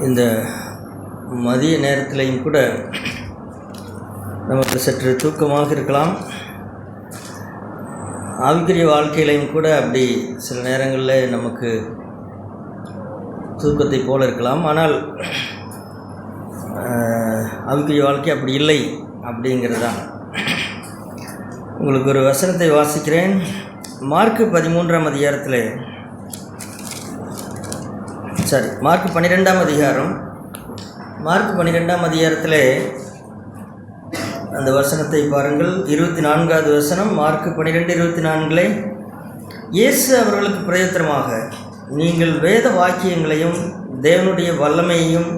இந்த மதிய நேரத்திலையும் கூட நமக்கு சற்று தூக்கமாக இருக்கலாம். ஆவிக்குரிய வாழ்க்கையிலையும் கூட அப்படி சில நேரங்களில் நமக்கு தூக்கத்தை போல இருக்கலாம். ஆனால் ஆவிக்குரிய வாழ்க்கை அப்படி இல்லை அப்படிங்கிறது தான். உங்களுக்கு ஒரு வசனத்தை வாசிக்கிறேன். மார்க்கு 13ஆம் அதிகாரத்தில் மார்க்கு 12ஆம் அதிகாரம் மார்க்கு 12ஆம் அதிகாரத்தில் அந்த வசனத்தை பாருங்கள். 24வது வசனம், மார்க்கு 12:24. இயேசு அவர்களுக்கு பிரயோஜனமாக, நீங்கள் வேத வாக்கியங்களையும் தேவனுடைய வல்லமையையும்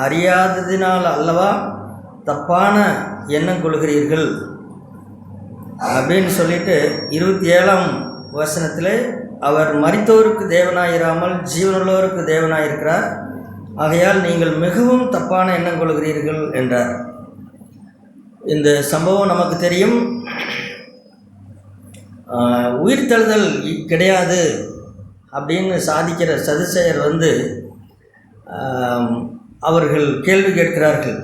அறியாததினால் அல்லவா தப்பான எண்ணம் கொள்கிறீர்கள் அப்படின்னு சொல்லிட்டு 27ஆம் வசனத்தில், அவர் மரித்தோருக்கு தேவனாயிராமல் ஜீவனுள்ளோருக்கு தேவனாயிருக்கிறார், ஆகையால் நீங்கள் மிகவும் தப்பான எண்ணம் கொள்கிறீர்கள் என்றார். இந்த சம்பவம் நமக்கு தெரியும். உயிர்த்தெழுதல் கிடையாது அப்படின்னு சாதிக்கிற சதுசேயர் அவர்கள் கேள்வி கேட்கிறார்கள்.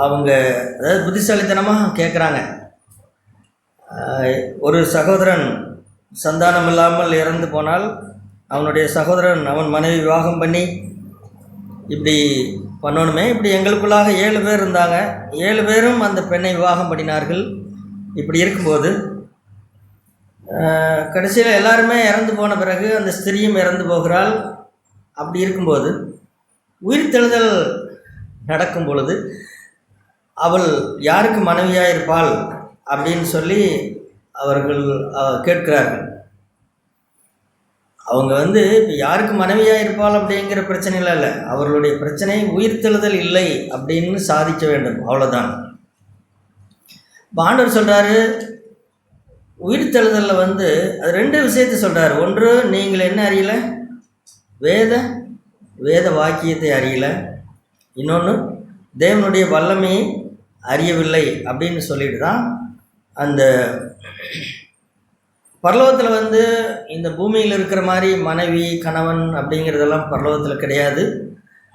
அவங்க அதாவது புத்திசாலித்தனமாக கேட்குறாங்க. ஒரு சகோதரன் சந்தானம் இல்லாமல் இறந்து போனால் அவனுடைய சகோதரன் அவன் மனைவி விவாகம் பண்ணி இப்படி பண்ணணுமே. இப்படி எங்களுக்குள்ளாக 7 பேர் இருந்தாங்க, 7 பேரும் அந்த பெண்ணை விவாகம் பண்ணினார்கள். இப்படி இருக்கும்போது கடைசியில் எல்லாருமே இறந்து போன பிறகு அந்த ஸ்திரீயும் இறந்து போகிறாள். அப்படி இருக்கும்போது உயிர்த்தெழுதல் நடக்கும் பொழுது அவள் யாருக்கு மனைவியாக இருப்பாள் அப்படின்னு சொல்லி அவர்கள் கேட்கிறார்கள். அவங்க இப்போ யாருக்கு மனைவியாக இருப்பாள் அப்படிங்கிற பிரச்சனையில் இல்லை, அவர்களுடைய பிரச்சனை உயிர்த்தெழுதல் இல்லை அப்படின்னு சாதிக்க வேண்டும், அவ்வளோதான். ஆண்டவர் சொல்கிறாரு, உயிர்த்தெழுதலில் அது 2 விஷயத்தை சொல்கிறார். ஒன்று, நீங்கள் என்ன அறியலை, வேத வாக்கியத்தை அறியலை. இன்னொன்று, தேவனுடைய வல்லமையை அறியவில்லை அப்படின்னு சொல்லிட்டு தான் அந்த பரலோகத்தில் இந்த பூமியில் இருக்கிற மாதிரி மனைவி கணவன் அப்படிங்கிறதெல்லாம் பரலோகத்தில் கிடையாது.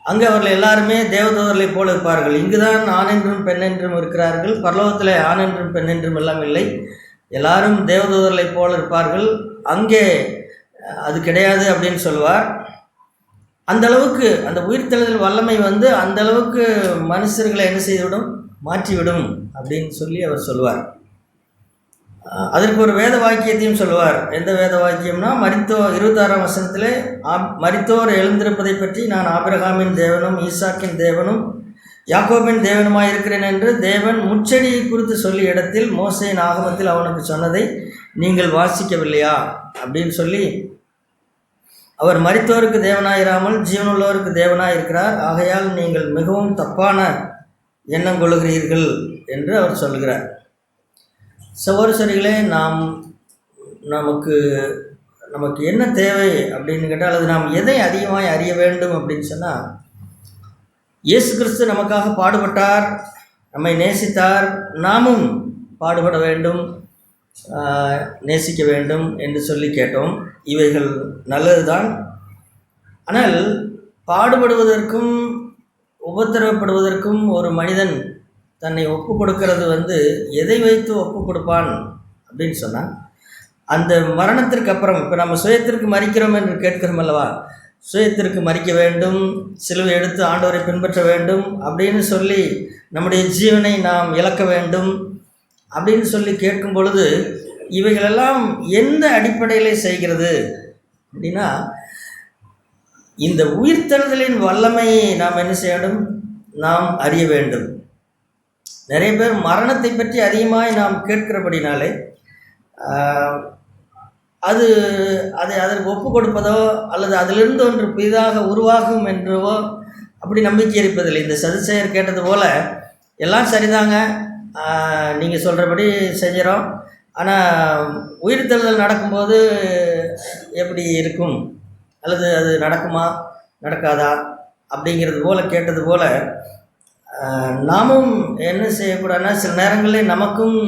அங்கே அவர்கள் எல்லாருமே தேவதூதர்களை போல இருப்பார்கள். இங்கு தான் ஆண் என்றும் பெண் என்றும் இருக்கிறார்கள். பரலோகத்தில் ஆண் என்றும் பெண் என்றும் எல்லாம் இல்லை, எல்லாரும் தேவதூதர்களை போல இருப்பார்கள். அங்கே அது கிடையாது அப்படின்னு சொல்லுவார். அந்தளவுக்கு அந்த உயிர்த்தெழுதல் வல்லமை அந்தளவுக்கு மனுஷர்களை என்ன செய்துவிடும், மாற்றிவிடும் அப்படின்னு சொல்லி அவர் சொல்லுவார். அதற்கு ஒரு வேத வாக்கியத்தையும் சொல்லுவார். எந்த வேத வாக்கியம்னா, 26ஆம் வசனத்தில், மரித்தோர் எழுந்திருப்பதை பற்றி நான் ஆபிரகாமின் தேவனும் ஈசாக்கின் தேவனும் யாக்கோபின் தேவனுமாய் இருக்கிறேன் என்று தேவன் முச்செடியை குறித்து சொல்லிய இடத்தில் மோசேயின் ஆகமத்தில் அவனுக்கு சொன்னதை நீங்கள் வாசிக்கவில்லையா அப்படின்னு சொல்லி, அவர் மரித்தோருக்கு தேவனாயிராமல் ஜீவனுள்ளோருக்கு தேவனாய் இருக்கிறார், ஆகையால் நீங்கள் மிகவும் தப்பான எண்ணம் கொள்கிறீர்கள் என்று அவர் சொல்கிறார். சகோதரர்களே, நமக்கு என்ன தேவை அப்படின்னு கேட்டால், அது நாம் எதை அதிகமாக அறிய வேண்டும் அப்படின்னு சொன்னால், இயேசு கிறிஸ்து நமக்காக பாடுபட்டார், நம்மை நேசித்தார், நாமும் பாடுபட வேண்டும், நேசிக்க வேண்டும் என்று சொல்லி கேட்டோம். இவைகள் நல்லது தான். ஆனால் பாடுபடுவதற்கும் உபத்திரவப்படுவதற்கும் ஒரு மனிதன் தன்னை ஒப்பு கொடுக்கிறது எதை வைத்து ஒப்பு கொடுப்பான் அப்படின்னு சொன்னால், அந்த மரணத்திற்கு அப்புறம், இப்போ நம்ம சுயத்திற்கு மரிக்கிறோம் என்று கேட்கிறோம் அல்லவா, சுயத்திற்கு மரிக்க வேண்டும், சிலுவை எடுத்து ஆண்டவரை பின்பற்ற வேண்டும் அப்படின்னு சொல்லி நம்முடைய ஜீவனை நாம் இழக்க வேண்டும் அப்படின்னு சொல்லி கேட்கும் பொழுது, இவைகளெல்லாம் எந்த அடிப்படையில் செய்கிறது அப்படின்னா, இந்த உயிர்த்தெழுதலின் வல்லமையை நாம் என்ன செய்யணும், நாம் அறிய வேண்டும். நிறைய பேர் மரணத்தை பற்றி அதிகமாக நாம் கேட்கிறபடினாலே அதை அதற்கு ஒப்பு கொடுப்பதோ அல்லது அதிலிருந்து ஒன்று புதிதாக உருவாகும் என்றோ அப்படி நம்பிக்கை இருப்பதில்லை. இந்த சதுசேயர் கேட்டது போல், எல்லாம் சரிதாங்க, நீங்கள் சொல்கிறபடி செஞ்சிடறோம், ஆனால் உயிர்த்தெழுதல் நடக்கும்போது எப்படி இருக்கும், அல்லது அது நடக்குமா நடக்காதா அப்படிங்கிறது போல் கேட்டது போல், நாமும் என்ன செய்யக்கூடாதுன்னா, சில நேரங்களில் நமக்கும்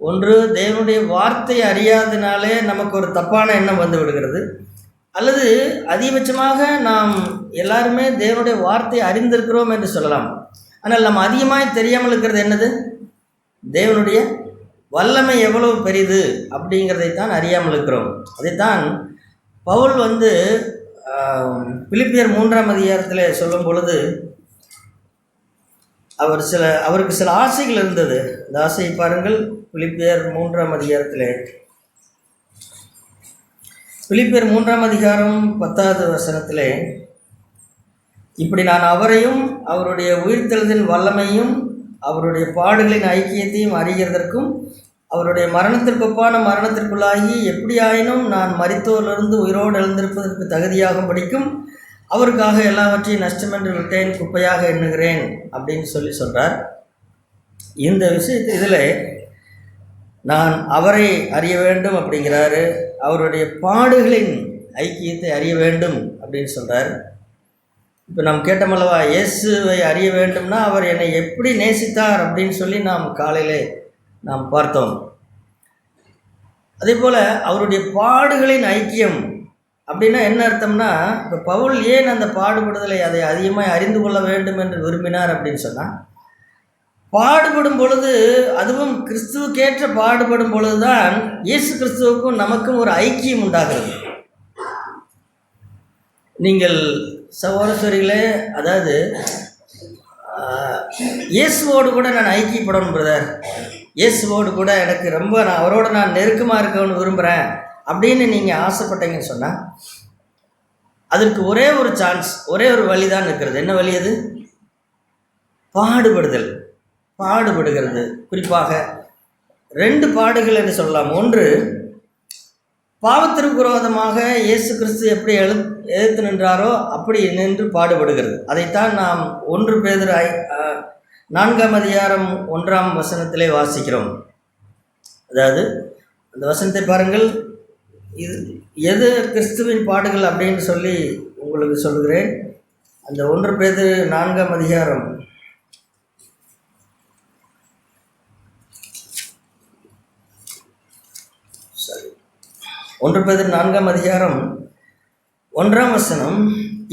ஒன்று தேவனுடைய வார்த்தை அறியாதனாலே நமக்கு ஒரு தப்பான எண்ணம் வந்து விடுகிறது. அல்லது அதிகபட்சமாக நாம் எல்லாருமே தேவனுடைய வார்த்தை அறிந்திருக்கிறோம் என்று சொல்லலாம். ஆனால் நம்ம அதிகமாக தெரியாமல் இருக்கிறது என்னது? தேவனுடைய வல்லமை எவ்வளவு பெரிது அப்படிங்கிறதைத்தான் அறியாமல் இருக்கிறோம். அதைத்தான் பவுல் பிலிப்பியர் 3ஆம் அதிகாரத்தில் சொல்லும் பொழுது அவருக்கு சில ஆசைகள் இருந்தது. இந்த ஆசையை பாருங்கள். பிலிப்பியர் 3ஆம் அதிகாரத்தில், பிலிப்பியர் 3ஆம் அதிகாரம் 10வது வசனத்தில், இப்படி நான் அவரையும் அவருடைய உயிர்த்தெழுதலின் வல்லமையும் அவருடைய பாடுகளின் ஐக்கியத்தையும் அறிகிறதற்கும் அவருடைய மரணத்திற்கொப்பான மரணத்திற்குள்ளாகி எப்படியாயினும் நான் மரித்தோரிலிருந்து உயிரோடு எழுந்திருப்பதற்கு தகுதியாகும் படிக்கும் அவருக்காக எல்லாவற்றையும் நஷ்டமென்று விட்டேன், குப்பையாக எண்ணுகிறேன் அப்படின்னு சொல்கிறார். இந்த இதில் நான் அவரை அறிய வேண்டும் அப்படிங்கிறாரு. அவருடைய பாடுகளின் ஐக்கியத்தை அறிய வேண்டும் அப்படின்னு சொல்கிறார். இப்போ நாம் கேட்டமல்லவா, இயேசுவை அறிய வேண்டும்னா அவர் என்னை எப்படி நேசித்தார் அப்படின்னு சொல்லி காலையிலே நாம் பார்த்தோம். அதே போல் அவருடைய பாடுகளின் ஐக்கியம் அப்படின்னா என்ன அர்த்தம்னா, இப்போ பவுல் ஏன் அந்த பாடுபடுதலை அதை அதிகமாக அறிந்து கொள்ள வேண்டும் என்று விரும்பினார் அப்படின்னு சொன்னால், பாடுபடும் பொழுது, அதுவும் கிறிஸ்துவுக்கேற்ற பாடுபடும் பொழுது தான் இயேசு கிறிஸ்துவுக்கும் நமக்கும் ஒரு ஐக்கியம் உண்டாகிறது. நீங்கள் சகோதரர்களே, அதாவது இயேசுவோடு கூட நான் ஐக்கியப்படணும் பிரதர், இயேசுவோடு கூட எனக்கு ரொம்ப அவரோட நான் நெருக்கமாக இருக்கணும்னு விரும்புகிறேன் அப்படின்னு நீங்கள் ஆசைப்பட்டீங்கன்னு சொன்னால், அதற்கு ஒரே ஒரு சான்ஸ், ஒரே ஒரு வழி தான் இருக்கிறது. என்ன வழி அது? பாடுபடுகிறது. குறிப்பாக 2 பாடுகள் என்று சொல்லலாம். ஒன்று, பாவத்திற்கு விரோதமாக இயேசு கிறிஸ்து எப்படி எதிர்த்து நின்றாரோ அப்படி நின்று பாடுபடுகிறது. அதைத்தான் நாம் 1 பேதுரு 4ஆம் அதிகாரம் 1ஆம் வசனத்திலே வாசிக்கிறோம். அதாவது அந்த வசனத்தை பாருங்கள். எது கிறிஸ்துவின் பாடுகள் அப்படின்னு சொல்லி உங்களுக்கு சொல்கிறேன். அந்த 1 பேதுரு 4ஆம் அதிகாரம் 1 பேதுரு 4ஆம் அதிகாரம் 1ஆம் வசனம்,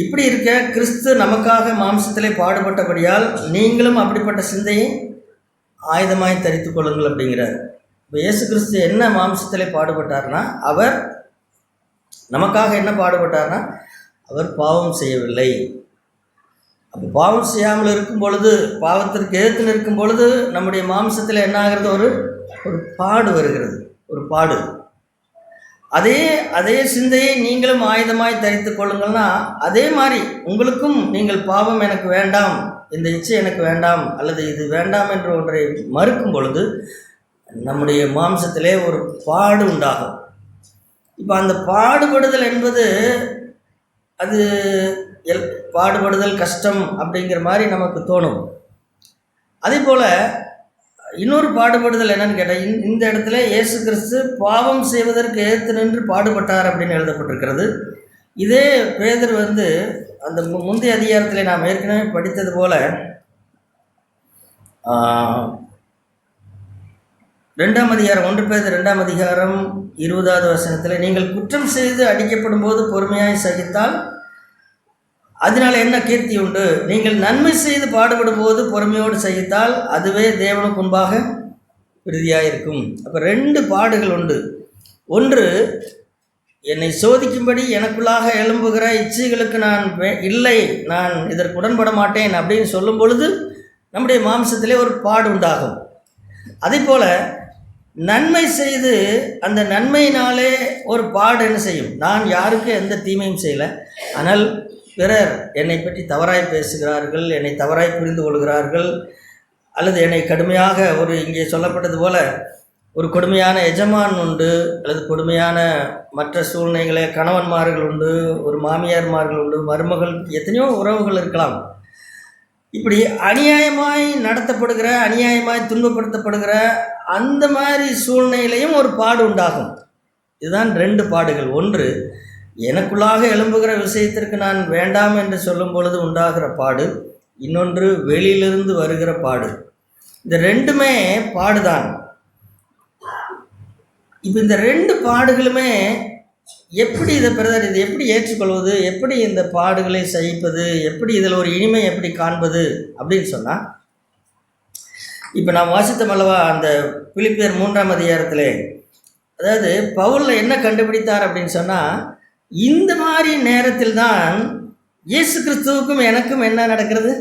இப்படி இருக்க கிறிஸ்து நமக்காக மாம்சத்திலே பாடுபட்டபடியால் நீங்களும் அப்படிப்பட்ட சிந்தையை ஆயுதமாய் தரித்து கொள்ளுங்கள் அப்படிங்கிறார். இப்போ இயேசு கிறிஸ்து என்ன மாம்சத்திலே பாடுபட்டார்னா, அவர் நமக்காக என்ன பாடுபட்டார்னா, அவர் பாவம் செய்யவில்லை. அப்போ பாவம் செய்யாமல் இருக்கும் பொழுது, பாவத்திற்கு எதிர்த்து நிற்கும் பொழுது நம்முடைய மாம்சத்தில் என்ன ஆகிறது? ஒரு பாடு வருகிறது, ஒரு பாடு. அதே சிந்தையை நீங்களும் ஆயுதமாய் தரித்து கொள்ளுங்கள்னா, அதே மாதிரி உங்களுக்கும் நீங்கள் பாவம் எனக்கு வேண்டாம், இந்த இச்சை எனக்கு வேண்டாம், அல்லது இது வேண்டாம் என்று ஒன்றை மறுக்கும் பொழுது நம்முடைய மாம்சத்திலே ஒரு பாடு உண்டாகும். இப்போ அந்த பாடுபடுதல் என்பது அது பாடுபடுதல் கஷ்டம் அப்படிங்கிற மாதிரி நமக்கு தோணும். அதே போல் இன்னொரு பாடுபடுதல் என்னன்னு கேட்டால், இந்த இடத்துல இயேசு கிறிஸ்து பாவம் செய்வதற்கு ஏற்று நின்று பாடுபட்டார் அப்படின்னு எழுதப்பட்டிருக்கிறது. இதே பேதுரு அந்த முந்தைய அதிகாரத்தில் நாம் ஏற்கனவே படித்தது போல 2ஆம் அதிகாரம் 1 பேதுரு 2ஆம் அதிகாரம் 20வது வசனத்தில், நீங்கள் குற்றம் செய்து அடிக்கப்படும் போது பொறுமையாய் சகித்தால் அதனால் என்ன கீர்த்தி உண்டு, நீங்கள் நன்மை செய்து பாடுபடும் போது பொறுமையோடு சகித்தால் அதுவே தேவனுக்கு முன்பாக விருதியாக இருக்கும். அப்போ 2 பாடுகள் உண்டு. ஒன்று, என்னை சோதிக்கும்படி எனக்குள்ளாக எழும்புகிற இச்சைகளுக்கு நான் இதற்கு உடன்பட மாட்டேன் அப்படின்னு சொல்லும் பொழுது நம்முடைய மாம்சத்திலே ஒரு பாடு உண்டாகும். அதே போல் நன்மை செய்து அந்த நன்மையினாலே ஒரு பாடு என்ன செய்யும்? நான் யாருக்கும் எந்த தீமையும் செய்யலை, ஆனால் பிறர் என்னை பற்றி தவறாய் பேசுகிறார்கள், என்னை தவறாய் புரிந்து கொள்கிறார்கள், அல்லது என்னை கடுமையாக இங்கே சொல்லப்பட்டது போல ஒரு கொடுமையான எஜமான் உண்டு, அல்லது கொடுமையான மற்ற சூழ்நிலைகளே கணவன்மார்கள் உண்டு, ஒரு மாமியார்மார்கள் உண்டு, மருமகள், எத்தனையோ உறவுகள் இருக்கலாம். இப்படி அநியாயமாய் நடத்தப்படுகிற, அநியாயமாய் துன்பப்படுத்தப்படுகிற அந்த மாதிரி சூழ்நிலையிலையும் ஒரு பாடு உண்டாகும். இதுதான் 2 பாடுகள். ஒன்று, எனக்குள்ளாக எழும்புகிற விஷயத்திற்கு நான் வேண்டாம் என்று சொல்லும் பொழுது உண்டாகிற பாடு. இன்னொன்று, வெளியிலிருந்து வருகிற பாடு. இந்த 2மே பாடுதான். இப்போ இந்த 2 பாடுகளுமே எப்படி இதை பிரதர் இது எப்படி ஏற்றுக்கொள்வது, எப்படி இந்த பாடுகளை சகிப்பது, எப்படி இதில் ஒரு இனிமை எப்படி காண்பது அப்படின்னு சொன்னால், இப்போ நான் வாசித்தோம் அல்லவா அந்த பிலிப்பியர் 3ஆம் அதிகாரத்திலே, அதாவது பவுலில் என்ன கண்டுபிடித்தார் அப்படின்னு சொன்னால், இந்த மாதிரி நேரத்தில் தான் இயேசு கிறிஸ்துவுக்கும் எனக்கும் என்ன நடக்கிறது,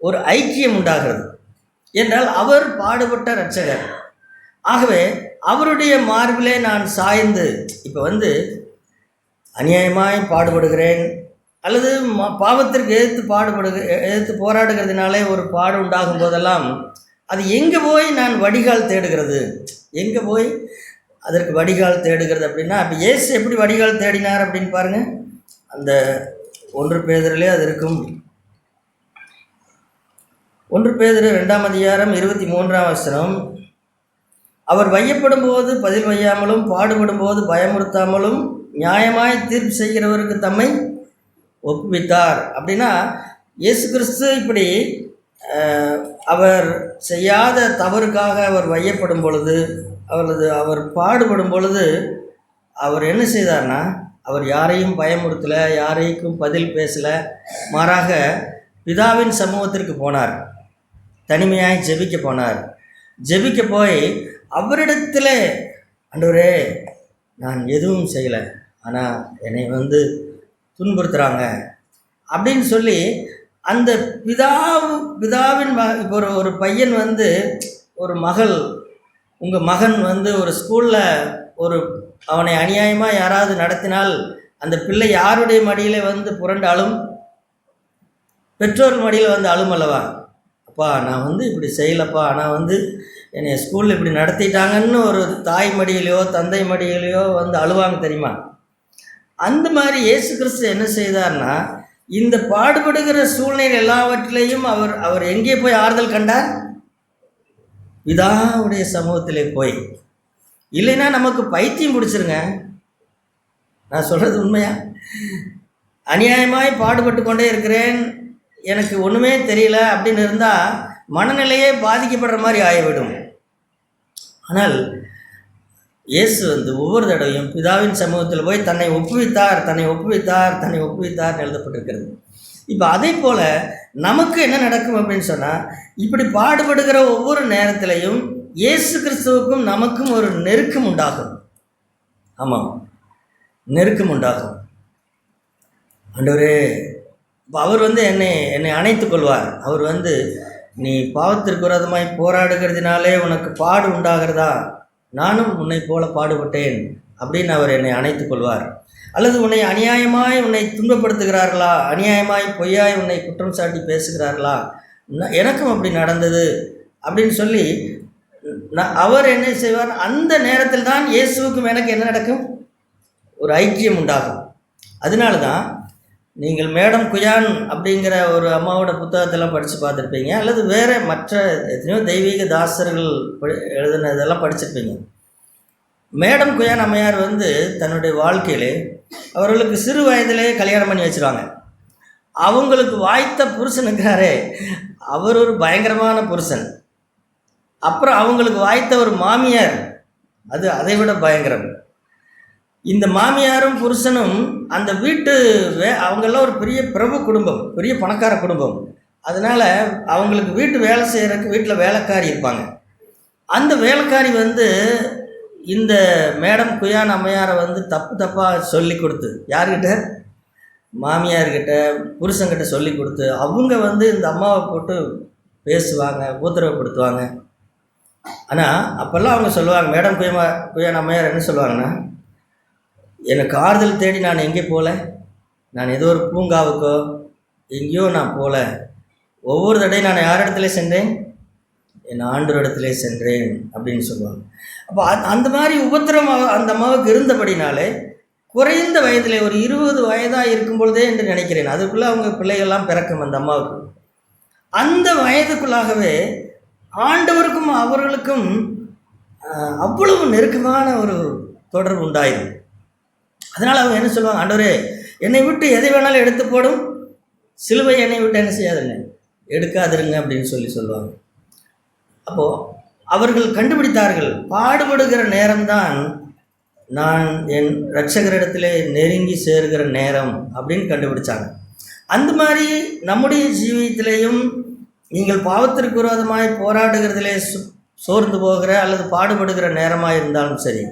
ஒரு ஐக்கியம் உண்டாகிறது. என்றால் அவர் பாடுபட்ட இரட்சகர். ஆகவே அவருடைய மார்பிலே நான் சாய்ந்து, இப்போ அநியாயமாய் பாடுபடுகிறேன் அல்லது பாவத்திற்கு எதிர்த்து போராடுகிறதுனாலே ஒரு பாடு உண்டாகும் போதெல்லாம் அது எங்கே போய் நான் வடிகால் தேடுகிறது, எங்கே போய் அதற்கு வடிகால் தேடுகிறது அப்படின்னா, அப்போ இயேசு எப்படி வடிகால் தேடினார் அப்படின்னு பாருங்கள். அந்த 1 பேதுருவிலே அது இருக்கும். 1 பேதுரு 2ஆம் அதிகாரம் 23ஆம் வசனம். அவர் வையப்படும் போது பதில் வையாமலும் பாடுபடும் போது பயமுறுத்தாமலும் நியாயமாய் தீர்ப்பு செய்கிறவருக்கு தம்மை ஒப்புவித்தார். அப்படின்னா இயேசு கிறிஸ்து இப்படி அவர் செய்யாத தவறுக்காக அவர் வையப்படும் பொழுது, அவர் பாடுபடும் பொழுது அவர் என்ன செய்தார்னா, அவர் யாரையும் பயமுறுத்தலை, யாரையும் பதில் பேசலை. மாறாக பிதாவின் சமூகத்திற்கு போனார், தனிமையாய் ஜெபிக்க போனார். ஜெபிக்க போய் அவரிடத்தில், ஆண்டவரே நான் எதுவும் செய்யலை, ஆனால் என்னை துன்புறுத்துகிறாங்க அப்படின்னு சொல்லி அந்த பிதாவின் இப்போ ஒரு பையன் ஒரு மகள், உங்கள் மகன் ஒரு ஸ்கூலில் அவனை அநியாயமாக யாராவது நடத்தினால் அந்த பிள்ளை யாருடைய மடியில் புரண்டு அழும், பெற்றோர் மடியில் அழும் அல்லவா. அப்பா நான் இப்படி செய்யலப்பா, ஆனால் என்னை ஸ்கூலில் இப்படி நடத்திட்டாங்கன்னு ஒரு தாய் மடியிலையோ தந்தை மடியிலையோ அழுவாங்க தெரியுமா. அந்த மாதிரி இயேசு கிறிஸ்து என்ன செய்தார்னா, இந்த பாடுபடுகிற சூழ்நிலை எல்லாவற்றிலையும் அவர் எங்கே போய் ஆறுதல் கண்டார், பிதாவுடைய சமூகத்திலே போய். இல்லைன்னா நமக்கு பைத்தியம் பிடிச்சிருங்க. நான் சொல்கிறது உண்மையா? அநியாயமாய் பாடுபட்டு கொண்டே இருக்கிறேன், எனக்கு ஒன்றுமே தெரியல அப்படின்னு இருந்தால் மனநிலையே பாதிக்கப்படுற மாதிரி ஆகிவிடும். ஆனால் இயேசு ஒவ்வொரு தடவையும் பிதாவின் சமூகத்தில் போய் தன்னை ஒப்புவித்தார், தன்னை ஒப்புவித்தார், தன்னை ஒப்புவித்தார் எழுதப்பட்டிருக்கிறது. இப்போ அதே போல் நமக்கு என்ன நடக்கும் அப்படின்னு சொன்னால், இப்படி பாடுபடுகிற ஒவ்வொரு நேரத்திலையும் இயேசு கிறிஸ்துவுக்கும் நமக்கும் ஒரு நெருக்கம் உண்டாகும். ஆமாம், நெருக்கம் உண்டாகும். ஆண்டவரே, இப்போ அவர் என்னை அணைத்து கொள்வார். அவர் நீ பாவத்திற்கு விரோதமாய் போராடுகிறதுனாலே உனக்கு பாடு உண்டாகிறதா, நானும் உன்னை போல பாடுபட்டேன் அப்படின்னு அவர் என்னை அணைத்து கொள்வார். அல்லது உன்னை அநியாயமாய் உன்னை துன்பப்படுத்துகிறார்களா, அநியாயமாய் பொய்யாய் உன்னை குற்றம் சாட்டி பேசுகிறார்களா, எனக்கும் அப்படி நடந்தது அப்படின்னு சொல்லி அவர் என்ன செய்வார், அந்த நேரத்தில் தான் இயேசுவுக்கும் எனக்கு என்ன நடக்கும், ஒரு ஐக்கியம் உண்டாகும். அதனால தான் நீங்கள் மேடம் குயான் அப்படிங்கிற ஒரு அம்மாவோட புத்தகத்தெல்லாம் படித்து பார்த்துருப்பீங்க, அல்லது வேறு மற்ற எத்தனையோ தெய்வீக தாசர்கள் எழுதின இதெல்லாம் படிச்சிருப்பீங்க. மேடம் குயான் அம்மையார் தன்னுடைய வாழ்க்கையிலே அவர்களுக்கு சிறு வயதிலே கல்யாணம் பண்ணி வச்சுருவாங்க. அவங்களுக்கு வாய்த்த புருஷன் இருக்கிறாரே, அவர் ஒரு பயங்கரமான புருஷன். அப்புறம் அவங்களுக்கு வாய்த்த ஒரு மாமியார், அது அதை விட பயங்கரம். இந்த மாமியாரும் புருஷனும் அந்த அவங்கெல்லாம் ஒரு பெரிய பிரபு குடும்பம், பெரிய பணக்கார குடும்பம். அதனால் அவங்களுக்கு வீட்டு வேலை செய்கிறதுக்கு வீட்டில் வேலைக்காரி இருப்பாங்க. அந்த வேலைக்காரி இந்த மேடம் குயான் அம்மையாரை தப்பாக சொல்லி கொடுத்து, யார்கிட்ட, மாமியார்கிட்ட, புருஷன்கிட்ட சொல்லி கொடுத்து, அவங்க இந்த அம்மாவை போட்டு பேசுவாங்க, உத்தரவுப்படுத்துவாங்க. ஆனால் அப்போல்லாம் அவங்க சொல்லுவாங்க, மேடம் குயான் அம்மையார் என்ன சொல்லுவாங்கன்னா, எனக்கு ஆறுதல் தேடி நான் எங்கே போகல, நான் ஏதோ ஒரு பூங்காவுக்கோ எங்கேயோ நான் போகல, ஒவ்வொரு தடையும் நான் யார் இடத்துல சென்றேன், என் ஆண்டவர் இடத்துல சென்றேன் அப்படின்னு சொல்லுவாங்க. அப்போ அந்த மாதிரி உபத்திரம் அந்த அம்மாவுக்கு இருந்தபடினாலே குறைந்த வயதில் ஒரு 20 வயதாக இருக்கும் பொழுதே என்று நினைக்கிறேன், அதுக்குள்ளே அவங்க பிள்ளைகள்லாம் பிறக்கும் அந்த அம்மாவுக்கு. அந்த வயதுக்குள்ளாகவே ஆண்டவருக்கும் அவர்களுக்கும் அவ்வளவு நெருக்கமான ஒரு தொடர்பு உண்டாயிடும். அதனால் அவங்க என்ன சொல்லுவாங்க, ஆண்டவரே என்னை விட்டு எதை வேணாலும் எடுத்து போடும், சிலுவை என்னை விட்டு என்ன செய்யாதுங்க, எடுக்காதிருங்க அப்படின்னு சொல்லுவாங்க. அப்போது அவர்கள் கண்டுபிடித்தார்கள், பாடுபடுகிற நேரம்தான் நான் என் இரட்சகரிடத்திலே நெருங்கி சேர்கிற நேரம் அப்படின்னு கண்டுபிடிச்சாங்க. அந்த மாதிரி நம்முடைய ஜீவியத்திலேயும் நீங்கள் பாவத்திற்கு விரோதமாய் போராடுகிறதிலே சோர்ந்து போகிற அல்லது பாடுபடுகிற நேரமாக இருந்தாலும் சரி,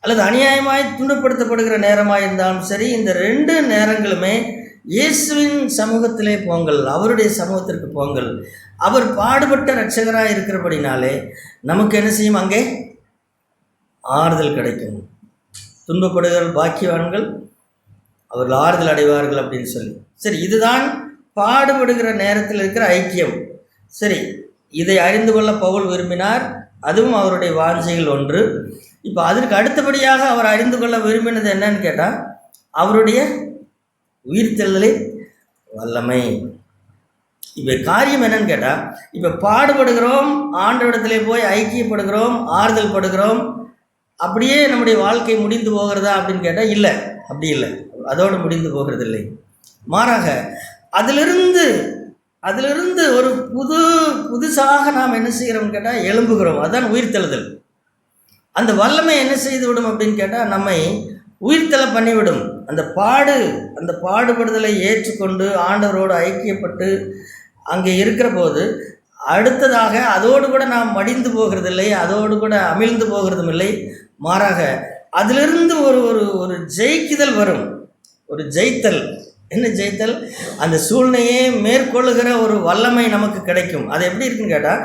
அல்லது அநியாயமாய் துன்பப்படுத்தப்படுகிற நேரமாக இருந்தாலும் சரி, இந்த 2 நேரங்களுமே இயேசுவின் சமூகத்திலே போங்கள், அவருடைய சமூகத்திற்கு போங்கள். அவர் பாடுபட்ட இரட்சகராக இருக்கிறபடினாலே நமக்கு என்ன செய்யும்? அங்கே ஆறுதல் கிடைக்கும். துன்பப்படுகிற பாக்கியவான்கள் அவர்கள் ஆறுதல் அடைவார்கள் அப்படின்னு சொல்லி. சரி, இதுதான் பாடுபடுகிற நேரத்தில் இருக்கிற ஐக்கியம். சரி, இதை அறிந்து கொள்ள பவுல் விரும்பினார். அதுவும் அவருடைய வாஞ்சைகள் ஒன்று. இப்போ அதற்கு அடுத்தபடியாக அவர் அறிந்து கொள்ள விரும்பினது என்னன்னு கேட்டால், அவருடைய உயிர்த்தெழுதலை வல்லமை. இப்போ காரியம் என்னன்னு கேட்டால், இப்போ பாடுபடுகிறோம், ஆண்டவரிடத்திலே போய் ஐக்கியப்படுகிறோம், ஆறுதல் படுகிறோம், அப்படியே நம்முடைய வாழ்க்கை முடிந்து போகிறதா அப்படின்னு கேட்டால் இல்லை, அப்படி இல்லை. அதோடு முடிந்து போகிறதில்லை. மாறாக அதிலிருந்து ஒரு புதுசாக நாம் என்ன செய்கிறோம்னு கேட்டால் எழும்புகிறோம். அதுதான் உயிர்த்தெழுதல். அந்த வல்லமை என்ன செய்து விடும் அப்படின்னு கேட்டால், நம்மை உயிர்த்தெழ பண்ணிவிடும். அந்த பாடுபடுதலை ஏற்றுக்கொண்டு ஆண்டவரோடு ஐக்கியப்பட்டு அங்கே இருக்கிற போது அடுத்ததாக அதோடு கூட நாம் மடிந்து போகிறதில்லை, அதோடு கூட அமிழ்ந்து போகிறதும் இல்லை. மாறாக அதிலிருந்து ஒரு ஒரு ஜெயிக்குதல் வரும், ஒரு ஜெயித்தல். என்ன ஜெயித்தல்? அந்த சூழ்நிலையே மேற்கொள்ளுகிற ஒரு வல்லமை நமக்கு கிடைக்கும். அது எப்படி இருக்குன்னு கேட்டால்,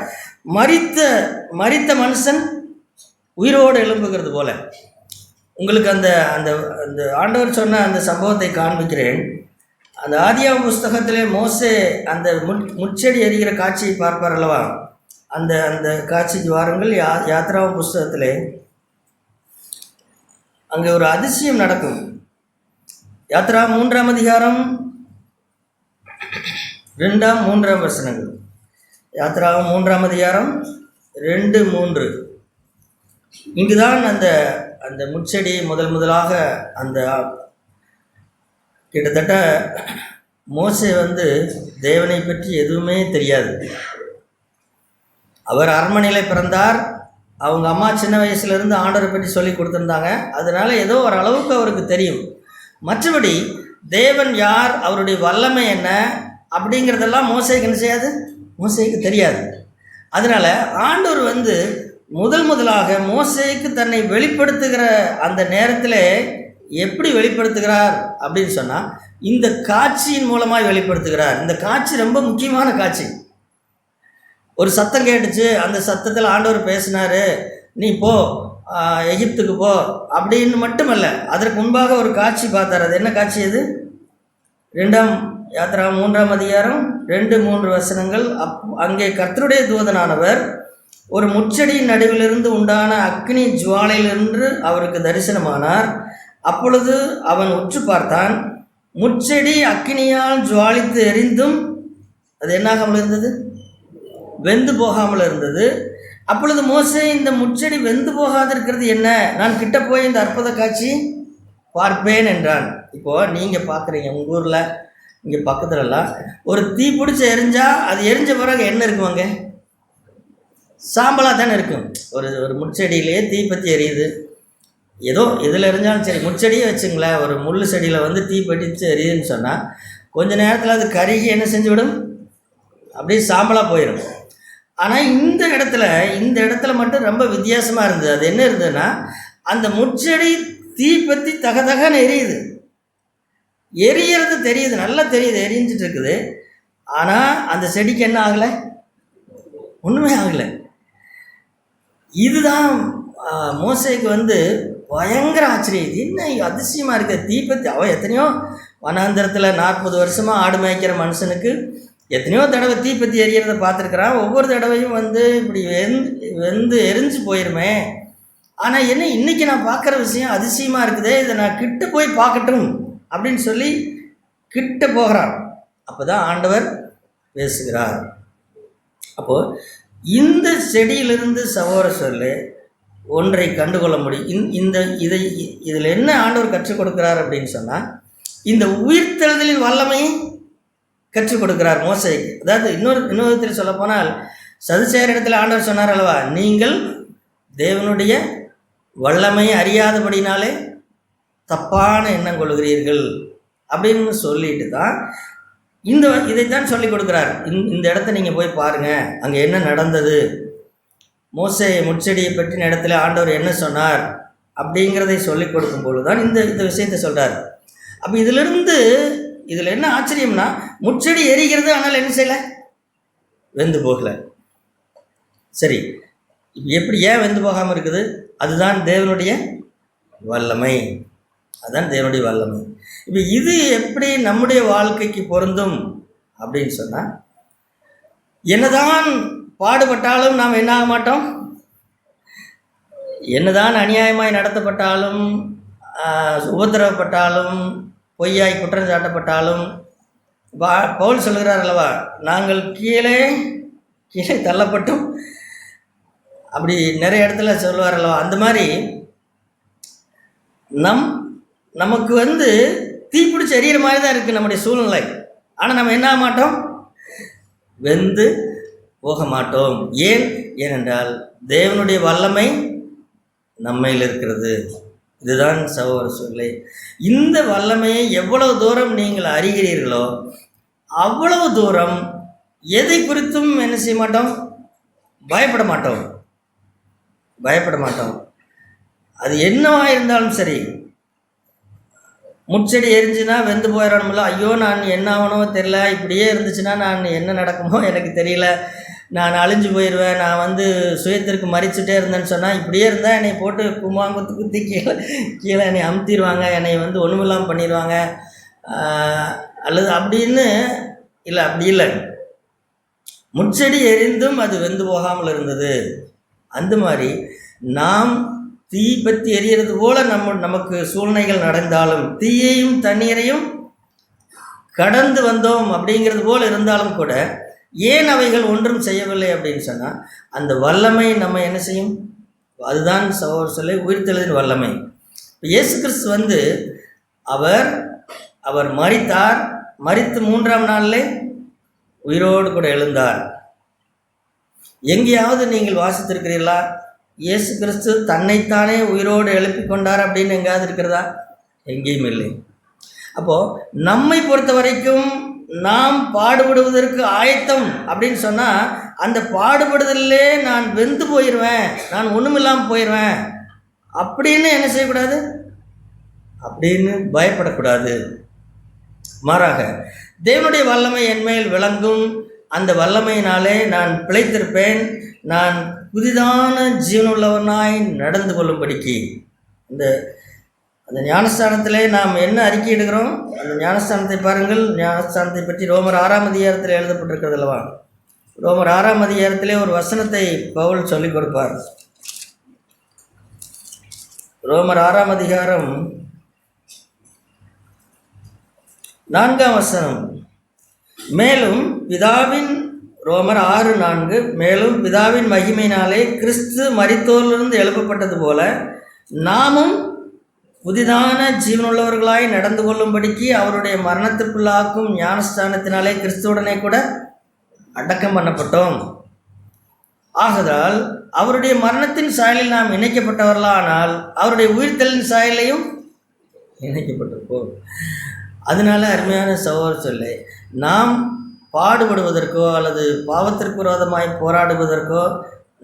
மரித்த மனுஷன் உயிரோடு எழும்புகிறது போல. உங்களுக்கு அந்த அந்த அந்த ஆண்டவர் சொன்ன அந்த சம்பவத்தை காண்பிக்கிறேன். அந்த ஆதியாகம புஸ்தகத்திலே மோசே அந்த முட்செடி எரிகிற காட்சியை பார்ப்பார் அல்லவா? அந்த அந்த காட்சிக்கு வாருங்கள். யாத்ராகம புஸ்தகத்திலே அங்கே ஒரு அதிசயம் நடக்கும். யாத்ரா 3ஆம் அதிகாரம் 2, 3 வசனங்கள். யாத்ரா 3ஆம் அதிகாரம் 2, 3. இங்குதான் அந்த அந்த முட்செடி முதலாக அந்த கிட்டத்தட்ட மோசே தேவனை பற்றி எதுவுமே தெரியாது. அவர் அரண்மனையில் பிறந்தார். அவங்க அம்மா சின்ன வயசுலேருந்து ஆண்டவரை பற்றி சொல்லி கொடுத்துருந்தாங்க. அதனால் ஏதோ ஒரு அளவுக்கு அவருக்கு தெரியும். மற்றபடி தேவன் யார், அவருடைய வல்லமை என்ன அப்படிங்கிறதெல்லாம் மோசேக்கு என்ன செய்யாது, மோசேக்கு தெரியாது. அதனால் ஆண்டவர் முதலாக மோசேக்கு தன்னை வெளிப்படுத்துகிற அந்த நேரத்தில் எப்படி வெளிப்படுத்துகிறார் அப்படின்னு சொன்னால், இந்த காட்சியின் மூலமாக வெளிப்படுத்துகிறார். இந்த காட்சி ரொம்ப முக்கியமான காட்சி. ஒரு சத்தம் கேட்டுச்சு, அந்த சத்தத்தில் ஆண்டவர் பேசினார், நீ போ எகிப்துக்கு போ அப்படின்னு மட்டுமல்ல, அதற்கு முன்பாக ஒரு காட்சி பார்த்தார். அது என்ன காட்சி? அது 2ஆம் யாத்ரா 3ஆம் அதிகாரம் 2, 3 வசனங்கள். அங்கே கர்த்தருடைய தூதனானவர் ஒரு முட்செடியின் நடுவிலிருந்து உண்டான அக்னி ஜுவாலையிலிருந்து அவருக்கு தரிசனமானார். அப்பொழுது அவன் உற்று பார்த்தான். முட்செடி அக்னியால் ஜுவாலித்து எரிந்தும் அது என்னாகாமல் இருந்தது, வெந்து போகாமல் இருந்தது. அப்பொழுது மோசே, இந்த முட்செடி வெந்து போகாதிருக்கிறது என்ன? நான் கிட்ட போய் இந்த அற்புத காட்சி பார்ப்பேன் என்றான். இப்போது நீங்கள் பார்க்குறீங்க, உங்கள் ஊரில் இங்கே பக்கத்துலலாம் ஒரு தீ பிடிச்சி எரிஞ்சால் அது எரிஞ்ச பிறகு என்ன இருக்குவாங்க? சாம்பலாக தானே இருக்கும். ஒரு முட்செடியிலேயே தீ பற்றி எரியுது. ஏதோ எதில் எரிஞ்சாலும் சரி, முட்செடியே வச்சுங்களேன், ஒரு முள் செடியில் தீ பற்றிச்சு எரியுதுன்னு சொன்னால் கொஞ்ச நேரத்தில் அது கருகி என்ன செஞ்சு விடும், அப்படியே சாம்பலாக போயிடும். ஆனால் இந்த இடத்துல மட்டும் ரொம்ப வித்தியாசமாக இருந்தது. அது என்ன இருந்ததுன்னா, அந்த முட்செடி தீ பற்றி தகதகன்னு எரியுது, எரியறது தெரியுது, நல்லா தெரியுது, எரிஞ்சிட்டு இருக்குது. ஆனால் அந்த செடிக்கு என்ன ஆகலை, ஒன்றுமே ஆகலை. இதுதான் மோசேக்கு பயங்கர ஆச்சரியம். இது என்ன அதிசயமாக இருக்குது, தீபத்தி. அவன் எத்தனையோ வனாந்திரத்தில் 40 வருஷமாக ஆடு மேய்க்கிற மனுஷனுக்கு எத்தனையோ தடவை தீப்பத்தி எரியறதை பார்த்துருக்குறான். ஒவ்வொரு தடவையும் இப்படி வெந்து எரிஞ்சு போயிருமே. ஆனால் என்ன இன்றைக்கி நான் பார்க்குற விஷயம் அதிசயமாக இருக்குதே, இதை நான் கிட்ட போய் பார்க்கட்டும் அப்படின்னு சொல்லி கிட்ட போகிறான். அப்போ தான் ஆண்டவர் பேசுகிறார். அப்போது இந்த செடியிலிருந்து சகோதர சொல்லு ஒன்றை கண்டுகொள்ள முடியும். இதில் என்ன ஆண்டவர் கற்றுக் கொடுக்கிறார் அப்படின்னு சொன்னால், இந்த உயிர்த்தெழுதலின் வல்லமையை கற்றுக் கொடுக்கிறார் மோசேக்கு. அதாவது இன்னொரு விதத்தில் சொல்லப்போனால், சதுசேயர் இடத்துல ஆண்டவர் சொன்னார் அல்லவா, நீங்கள் தேவனுடைய வல்லமை அறியாதபடினாலே தப்பான எண்ணம் கொள்கிறீர்கள் அப்படின்னு சொல்லிட்டு தான் இதைத்தான் சொல்லி கொடுக்குறார். இந்த இடத்த நீங்கள் போய் பாருங்கள், அங்கே என்ன நடந்தது, மோசே முட்செடியை பற்றின இடத்துல ஆண்டவர் என்ன சொன்னார் அப்படிங்கிறதை சொல்லி கொடுக்கும் பொழுது தான் இந்த விஷயத்தை சொல்கிறார். அப்போ இதில் என்ன ஆச்சரியம்னா, முட்செடி எரிகிறது, ஆனால் என்ன செய்யலை, வெந்து போகலை. சரி, இப்போ எப்படி ஏன் வெந்து போகாமல் இருக்குது? அதுதான் தேவனுடைய வல்லமை. அதுதான் தேவனுடைய வல்லமை. இப்போ இது எப்படி நம்முடைய வாழ்க்கைக்கு பொருந்தும் அப்படின்னு சொன்னால், என்னதான் பாடுபட்டாலும் நாம் என்ன ஆக மாட்டோம், என்னதான் அநியாயமாய் நடத்தப்பட்டாலும், உபத்திரவப்பட்டாலும், பொய்யாய் குற்றம் சாட்டப்பட்டாலும், பவுல் சொல்கிறார் அல்லவா, நாங்கள் கீழே தள்ளப்பட்டும், அப்படி நிறைய இடத்துல சொல்லுவார் அல்லவா, அந்த மாதிரி நமக்கு தீப்பிடிச்சு எரியிற மாதிரி தான் இருக்குது நம்முடைய சூழ்நிலை. ஆனால் நம்ம என்ன ஆக மாட்டோம், வெந்து போக மாட்டோம். ஏனென்றால் தேவனுடைய வல்லமை நம்மையில் இருக்கிறது. இதுதான் சகோதர சொல்லை. இந்த வல்லமையை எவ்வளவு தூரம் நீங்கள் அறிகிறீர்களோ அவ்வளவு தூரம் எதை குறித்தும் என்ன செய்ய மாட்டோம், பயப்பட மாட்டோம். அது என்னவா இருந்தாலும் சரி, முட்செடி எரிஞ்சுன்னா வெந்து போயிடணும்ல, ஐயோ நான் என்ன ஆகணுமோ தெரியல, இப்படியே இருந்துச்சுன்னா நான் என்ன நடக்குமோ எனக்கு தெரியல, நான் அழிஞ்சு போயிடுவேன், நான் சுயத்திற்கு மறிச்சுட்டே இருந்தேன்னு சொன்னால், இப்படியே இருந்தால் என்னை போட்டு குத்தி கீழே என்னை அமுத்திடுவாங்க, என்னை ஒன்றுமில்லாமல் பண்ணிடுவாங்க, அல்லது அப்படின்னு இல்லை. அப்படி இல்லை, முட்செடி எரிந்தும் அது வெந்து போகாமல் இருந்தது. அந்த மாதிரி நாம் தீ பற்றி எரியறது போல நமக்கு சூழ்நிலைகள் நடந்தாலும், தீயையும் தண்ணீரையும் கடந்து வந்தோம் அப்படிங்கிறது போல் இருந்தாலும் கூட, ஏன் அவைகள் ஒன்றும் செய்யவில்லை அப்படின்னு சொன்னால், அந்த வல்லமை நம்ம என்ன செய்யும், அதுதான் சொல்ல உயிர்த்தெழுதின் வல்லமை. இயேசு கிறிஸ்து அவர் மரித்தார், மரித்து 3ஆம் நாளிலே உயிரோடு கூட எழுந்தார். எங்கேயாவது நீங்கள் வாசித்திருக்கிறீர்களா, இயேசு கிறிஸ்து தன்னைத்தானே உயிரோடு எழுப்பி கொண்டார் அப்படின்னு எங்கேயாவது இருக்கிறதா? எங்கேயும் இல்லை. அப்போது நம்மை பொறுத்த வரைக்கும் நாம் பாடுபடுவதற்கு ஆயத்தம் அப்படின்னு சொன்னால், அந்த பாடுபடுதலே நான் வெந்து போயிடுவேன், நான் ஒன்றுமில்லாமல் போயிடுவேன் அப்படின்னு என்ன செய்யக்கூடாது, அப்படின்னு பயப்படக்கூடாது. மாறாக தேவனுடைய வல்லமை என்மேல் விளங்கும், அந்த வல்லமையினாலே நான் பிழைத்திருப்பேன், நான் புதிதான ஜீவனுள்ளவனாய் நடந்து கொள்ளும்படிக்கு. அந்த ஞானஸ்தானத்திலே நாம் என்ன அறிக்கை எடுக்கிறோம், அந்த ஞானஸ்தானத்தை பாருங்கள். ஞானஸ்தானத்தை பற்றி ரோமர் 6ஆம் அதிகாரத்தில் எழுதப்பட்டிருக்கிறது அல்லவா. ரோமர் 6ஆம் அதிகாரத்திலே ஒரு வசனத்தை பவுல் சொல்லிக் கொடுப்பார். ரோமர் 6ஆம் அதிகாரம் 4ஆம் வசனம். மேலும் பிதாவின் ரோமர் 6:4 மேலும் பிதாவின் மகிமையினாலே கிறிஸ்து மரித்தோரிலிருந்து எழுப்பப்பட்டது போல நாமும் புதிதான ஜீவனுள்ளவர்களாய் நடந்து கொள்ளும்படிக்கு அவருடைய மரணத்திற்குள்ளாக்கும் ஞானஸ்தானத்தினாலே கிறிஸ்துவுடனே கூட அடக்கம் பண்ணப்பட்டோம். ஆகதால் அவருடைய மரணத்தின் சாயலில் நாம் இணைக்கப்பட்டவர்களானால் அவருடைய உயிர்த்தலின் சாயலையும் இணைக்கப்பட்டிருப்போம். அதனால அருமையான சகோதர சொல்லை, நாம் பாடுபடுவதற்கோ அல்லது பாவத்திற்கு விரோதமாய் போராடுவதற்கோ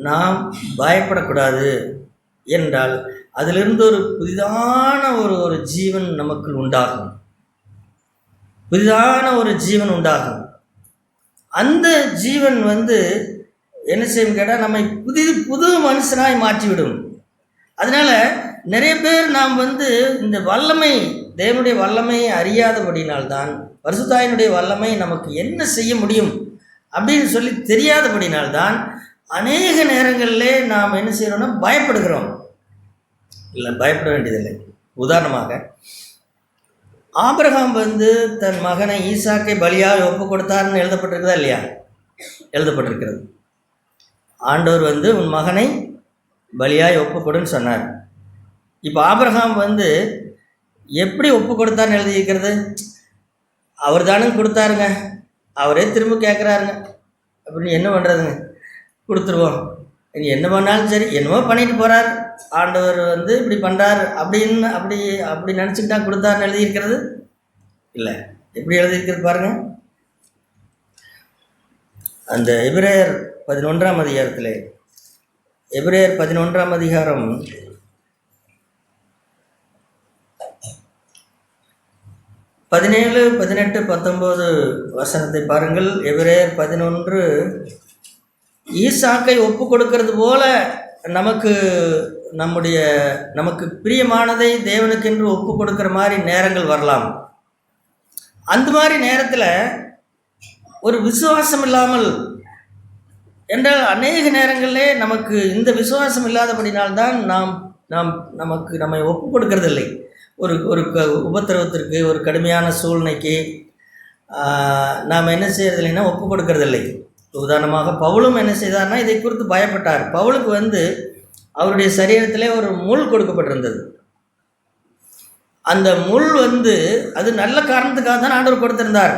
நாம் பயப்படக்கூடாது. என்றால் அதிலிருந்து ஒரு புதிதான ஒரு ஜீவன் நமக்குள் உண்டாகும், புதிதான ஒரு ஜீவன் உண்டாகும். அந்த ஜீவன் என்ன செய்யும் கேட்டால் நம்மை புது மனுஷனாய் மாற்றிவிடும். அதனால் நிறைய பேர் நாம் இந்த வல்லமை, தேவனுடைய வல்லமையை அறியாதபடினால்தான், பரிசுத்தாவினுடைய வல்லமை நமக்கு என்ன செய்ய முடியும் அப்படின்னு சொல்லி தெரியாதபடினால்தான் அநேக நேரங்களிலே நாம் என்ன செய்கிறோம்னா பயப்படுகிறோம். இல்லை, பயப்பட வேண்டியதில்லை. உதாரணமாக ஆபிரகாம் தன் மகனை ஈசாக்கை பலியாக ஒப்பு கொடுத்தார்னு எழுதப்பட்டிருக்குதா இல்லையா? எழுதப்பட்டிருக்கிறது. ஆண்டவர் உன் மகனை பலியாய் ஒப்பு கொடுன்னு சொன்னார். இப்போ ஆபிரகாம் எப்படி ஒப்பு கொடுத்தான்னு எழுதியிருக்கிறது? அவர் தானே கொடுத்தாருங்க, அவரே திரும்ப கேட்குறாருங்க, அப்படின்னு என்ன பண்ணுறதுங்க, கொடுத்துருவோம், என்ன பண்ணாலும் சரி, என்னமோ பண்ணிட்டு போகிறார், ஆண்டவர் வந்து இப்படி பண்ணுறார் அப்படின்னு அப்படி அப்படி நினச்சிக்கிட்டா கொடுத்தாருன்னு எழுதியிருக்கிறது இல்லை. எப்படி எழுதியிருக்கிறது பாருங்கள். அந்த எபிரேயர் 11ஆம் அதிகாரத்தில், எபிரேயர் 11ஆம் அதிகாரம் 17, 18, 19 வசனத்தை பாருங்கள். எபிரேயர் 11, ஈசாக்கை ஒப்பு கொடுக்கிறது போல நமக்கு பிரியமானதை தேவனுக்கென்று ஒப்பு கொடுக்குற மாதிரி நேரங்கள் வரலாம். அந்த மாதிரி நேரத்தில் ஒரு விசுவாசம் இல்லாமல் என்றால் அநேக நேரங்களிலே நமக்கு இந்த விசுவாசம் இல்லாதபடினால்தான் நம்மை ஒப்பு கொடுக்கறதில்லை. ஒரு உபத்திரவத்திற்கு, ஒரு கடுமையான சூழ்நிலைக்கு நாம் என்ன செய்யறதில்லைன்னா ஒப்பு கொடுக்கறதில்லை. உதாரணமாக பவுலும் என்ன செய்தார்னா இதை குறித்து பயப்பட்டார். பவுலுக்கு வந்து அவருடைய சரீரத்திலே ஒரு முள் கொடுக்கப்பட்டிருந்தது. அந்த முள் வந்து அது நல்ல காரணத்துக்காக தான் ஆண்டவர் கொடுத்திருந்தார்.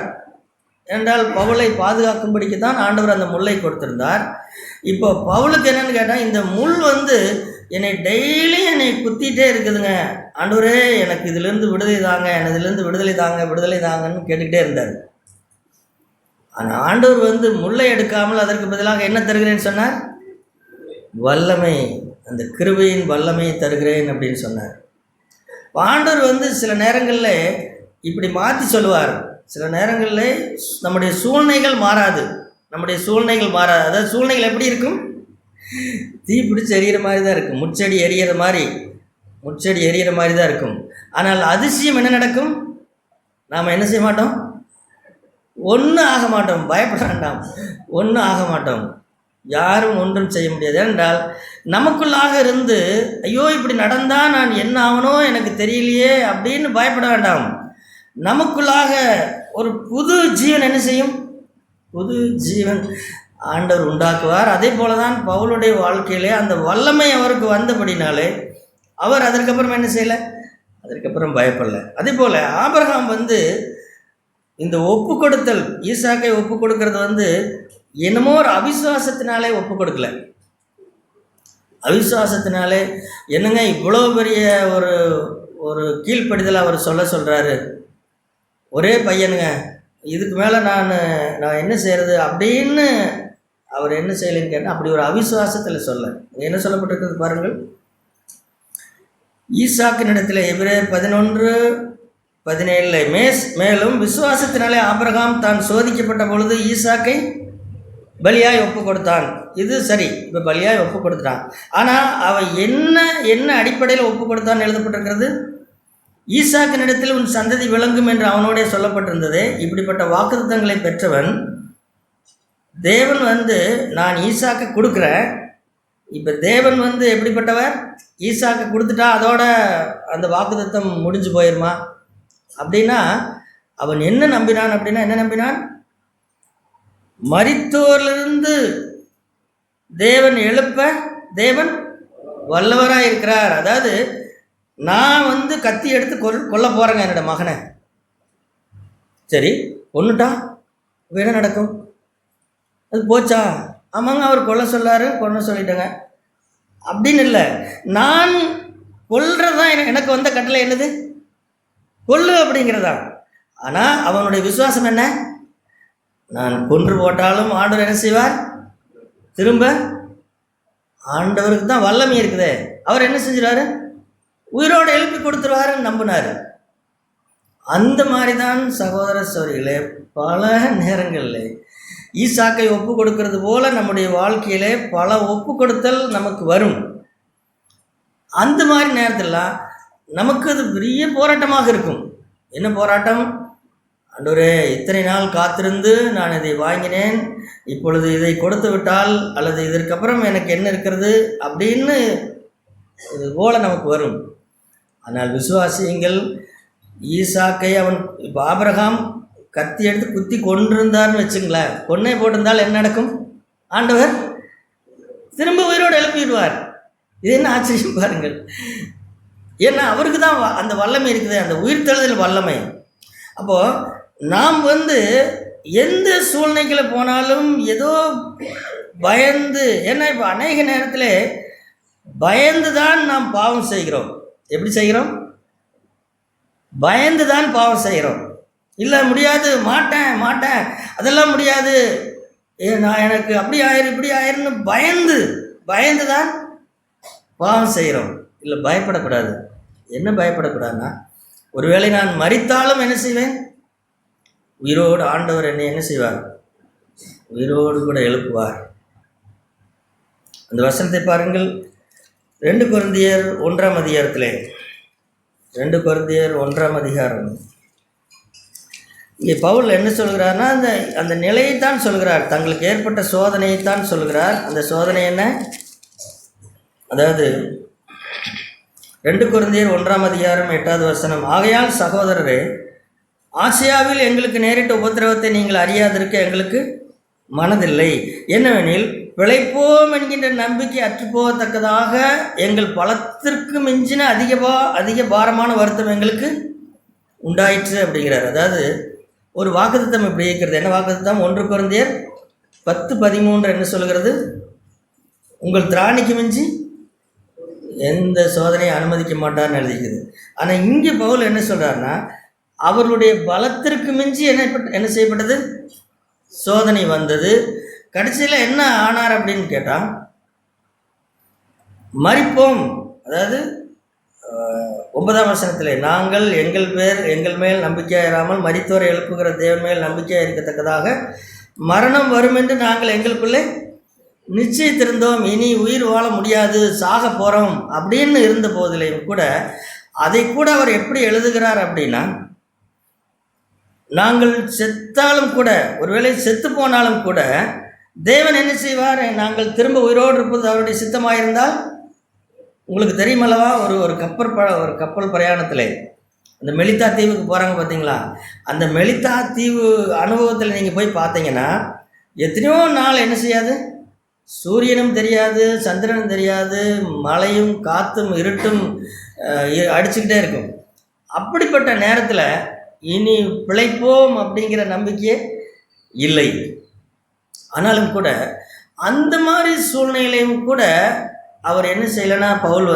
என்றால் பவுலை பாதுகாக்கும்படிக்கு தான் ஆண்டவர் அந்த முல்லை கொடுத்திருந்தார். இப்போ பவுலுக்கு என்னன்னு கேட்டால், இந்த முள் வந்து என்னை டெய்லி என்னை குத்திகிட்டே இருக்குதுங்க, ஆண்டவரே எனக்கு இதிலிருந்து விடுதலை தாங்க, இதிலிருந்து விடுதலை தாங்கன்னு கேட்டுக்கிட்டே இருந்தார். ஆனால் ஆண்டவர் வந்து முல்லை எடுக்காமல் அதற்கு பதிலாக என்ன தருகிறேன்னு சொன்னார்? வல்லமை, அந்த கிருபையின் வல்லமையை தருகிறேன் அப்படின்னு சொன்னார். ஆண்டவர் வந்து சில நேரங்களில் இப்படி மாற்றி சொல்லுவார். சில நேரங்களில் நம்முடைய சூழ்நிலைகள் மாறாது. அதாவது சூழ்நிலைகள் எப்படி இருக்கும்? தீ பிடிச்சி எரியிற மாதிரி தான் இருக்கும், முச்செடி எரியிற மாதிரி தான் இருக்கும். ஆனால் அதிசயம் என்ன நடக்கும்? நாம் என்ன செய்ய மாட்டோம்? ஒன்றும் ஆக மாட்டோம். பயப்பட வேண்டாம், ஒன்றும் ஆக மாட்டோம். யாரும் ஒன்றும் செய்ய முடியாது. என்றால் நமக்குள்ளாக இருந்து ஐயோ இப்படி நடந்தால் நான் என்ன ஆகணோ எனக்கு தெரியலையே அப்படின்னு பயப்பட வேண்டாம். நமக்குள்ளாக ஒரு புது ஜீவன் என்ன செய்யும்? புது ஜீவன் ஆண்டவர் உண்டாக்குவார். அதே போல தான் பவுலுடைய வாழ்க்கையிலே அந்த வல்லமை அவருக்கு வந்தபடினாலே அவர் அதற்கப்புறம் என்ன செய்யலை? அதற்கப்புறம் பயப்படலை. அதே போல் ஆபிரகாம் வந்து இந்த ஒப்பு கொடுத்தல், ஈசாக்கை ஒப்பு கொடுக்கறது வந்து என்னமோ ஒரு அவிசுவாசத்தினாலே ஒப்பு கொடுக்கல. அவிசுவாசத்தினாலே என்னங்க இவ்வளோ பெரிய ஒரு கீழ்ப்படிதல் அவர் சொல்கிறாரு, ஒரே பையனுங்க, இதுக்கு மேலே நான் என்ன செய்கிறது அப்படின்னு அவர் என்ன செய்யலைன்னு கேட்டால் அப்படி ஒரு அவிசுவாசத்தில் என்ன சொல்லப்பட்டிருக்கிறது பாருங்கள். ஈசாக்கினிடத்தில் எபிரேயர் 11:17 மேலும் விசுவாசத்தினாலே ஆபிரகாம் தான் சோதிக்கப்பட்ட பொழுது ஈசாக்கை பலியாய் ஒப்பு கொடுத்தான். இது சரி, இப்போ பலியாய் ஒப்பு கொடுத்துட்டான். ஆனால் அவன் என்ன அடிப்படையில் ஒப்பு கொடுத்தான்னு எழுதப்பட்டிருக்கிறது? ஈசாக்கினிடத்தில் உன் சந்ததி விளங்கும் என்று அவனோடே சொல்லப்பட்டிருந்தது. இப்படிப்பட்ட வாக்குத்தத்தங்களை பெற்றவன் தேவன் வந்து நான் ஈசாக்கை கொடுக்குறேன். இப்போ தேவன் வந்து எப்படிப்பட்டவர்? ஈசாக்கை கொடுத்துட்டா அதோட அந்த வாக்குத்தத்தம் முடிஞ்சு போயிடுமா அப்படின்னா, அவன் என்ன நம்பினான் அப்படின்னா, என்ன நம்பினான்? மரித்தோரிலிருந்து தேவன் எழுப்ப தேவன் வல்லவராக இருக்கிறார். அதாவது நான் வந்து கத்தி எடுத்து கொல்ல போகிறேங்க என்னோட மகனை, சரி கொன்னுட்டா என்ன நடக்கும்? அது போச்சா? ஆமாங்க, அவர் கொல்ல சொல்லிட்டேங்க அப்படின்னு இல்லை. நான் கொல்றதான் எனக்கு வந்த கட்டளை என்னது? கொல்லு அப்படிங்கிறதா. ஆனால் அவனுடைய விசுவாசம் என்ன? நான் கொன்று போட்டாலும் ஆண்டவர் என்ன செய்வார்? திரும்ப ஆண்டவருக்கு தான் வல்லமை இருக்குதே, அவர் என்ன செஞ்சிருவாரு? உயிரோடு எழுப்பி கொடுத்துருவாருன்னு நம்பினார். அந்த மாதிரி தான் சகோதர சகோதரிகளே, பல நேரங்களில் ஈசாக்கை ஒப்பு கொடுக்கறது போல நம்முடைய வாழ்க்கையிலே பல ஒப்பு கொடுத்தல் நமக்கு வரும். அந்த மாதிரி நேரத்திலாம் நமக்கு அது பெரிய போராட்டமாக இருக்கும். என்ன போராட்டம்? ஆண்டவரே, இத்தனை நாள் காத்திருந்து நான் இதை வாங்கினேன், இப்பொழுது இதை கொடுத்து விட்டால் அல்லது இதற்கப்புறம் எனக்கு என்ன இருக்கிறது அப்படின்னு இது போல் நமக்கு வரும். ஆனால் விசுவாசியுங்கள், ஈசாக்கை அவன் இப்போ ஆபிரகாம் கத்தி எடுத்து குத்தி கொண்டிருந்தார்னு வச்சுங்களேன், கொன்னே போட்டிருந்தால் என்ன நடக்கும்? ஆண்டவர் திரும்ப உயிரோடு எழுப்பிடுவார். இது என்ன ஆச்சரியம் பாருங்கள். ஏன்னா அவருக்கு தான் அந்த வல்லமை இருக்குது, அந்த உயிர்த்தெழுதல் வல்லமை. அப்போது நாம் வந்து எந்த சூழ்நிலைகளை போனாலும் ஏதோ பயந்து. ஏன்னா இப்போ அநேக நேரத்தில் பயந்து தான் நாம் பாவம் செய்கிறோம். எப்படி செய்கிறோம்? பயந்து தான் பாவம் செய்கிறோம். இல்லை முடியாது, மாட்டேன் மாட்டேன், அதெல்லாம் முடியாது, நான் எனக்கு அப்படி ஆயிரும் இப்படி ஆயிருன்னு பயந்து தான் பாவம் செய்கிறோம். இல்லை, பயப்படக்கூடாது. என்ன பயப்படக்கூடாதுன்னா, ஒருவேளை நான் மரித்தாலும் என்ன செய்வேன்? உயிரோடு ஆண்டவர் என்னை என்ன செய்வார்? உயிரோடு கூட எழுப்புவார். அந்த வசனத்தை பாருங்கள். 2 கொரிந்தியர் 1ஆம் அதிகாரத்திலே, 2 கொரிந்தியர் 1ஆம் அதிகாரம். இங்கே பவுல் என்ன சொல்கிறார்னா, அந்த நிலையைத்தான் சொல்கிறார். தங்களுக்கு ஏற்பட்ட சோதனையைத்தான் சொல்கிறார். அந்த சோதனை என்ன? அதாவது 2 கொரிந்தியர் 1ஆம் அதிகாரம் 8வது வசனம். ஆகையால் சகோதரரே, ஆசியாவில் எங்களுக்கு நேரிட்ட உபத்திரவத்தை நீங்கள் அறியாதிருக்க எங்களுக்கு மனதில்லை. என்னவெனில், பிழைப்போம் என்கின்ற நம்பிக்கை அற்றுப்போகத்தக்கதாக எங்கள் பலத்திற்கு மிஞ்சின அதிக பாரமான வருத்தம் எங்களுக்கு உண்டாயிற்று அப்படிங்கிறார். அதாவது ஒரு வாக்குத்தத்தம் இப்படி இருக்கிறது. என்ன வாக்குத்தத்தம்? 1 கொரிந்தியர் 10:13 என்ன சொல்கிறது? உங்கள் திராணிக்கு மிஞ்சி எந்த சோதனையை அனுமதிக்க மாட்டார்னு எழுதிக்குது. ஆனால் இங்கே பவுல் என்ன சொல்கிறாருன்னா, அவர்களுடைய பலத்திற்கு மிஞ்சி என்ன செய்யப்பட்டது? சோதனை வந்தது. கடைசியில் என்ன ஆனார் அப்படின்னு கேட்டால், மரிப்போம். அதாவது 9ஆம் வசனத்தில், நாங்கள் எங்கள் மேல் நம்பிக்கையாயிராமல் மரித்தோரை எழுப்புகிற தேவன் மேல் நம்பிக்கையாக இருக்கத்தக்கதாக மரணம் வரும் என்று நாங்கள் எங்களுக்குள்ளே நிச்சயித்திருந்தோம். இனி உயிர் வாழ முடியாது, சாக போகிறோம் அப்படின்னு இருந்த போதிலையும் கூட அதை கூட அவர் எப்படி எழுதுகிறார் அப்படின்னா, நாங்கள் செத்தாலும் கூட, ஒருவேளை செத்து போனாலும் கூட தேவன் என்ன செய்வார்? நாங்கள் திரும்ப உயிரோடு இருப்பது அவருடைய சித்தமாயிருந்தால். உங்களுக்கு தெரியுமல்லவா, ஒரு கப்பல் பிரயாணத்தில் அந்த மெலித்தா தீவுக்கு போகிறாங்க பார்த்தீங்களா? அந்த மெலித்தா தீவு அனுபவத்தில் நீங்கள் போய் பார்த்தீங்கன்னா, எத்தனையோ நாள் என்ன செய்யாது? சூரியனும் தெரியாது, சந்திரனும் தெரியாது, மழையும் காற்றும் இருட்டும் அடிச்சுக்கிட்டே இருக்கும். அப்படிப்பட்ட நேரத்தில் இனி பிழைப்போம் அப்படிங்கிற நம்பிக்கையே இல்லை. ஆனாலும் கூட அந்த மாதிரி சூழ்நிலையும் கூட அவர் என்ன செய்யலைன்னா, பவுல்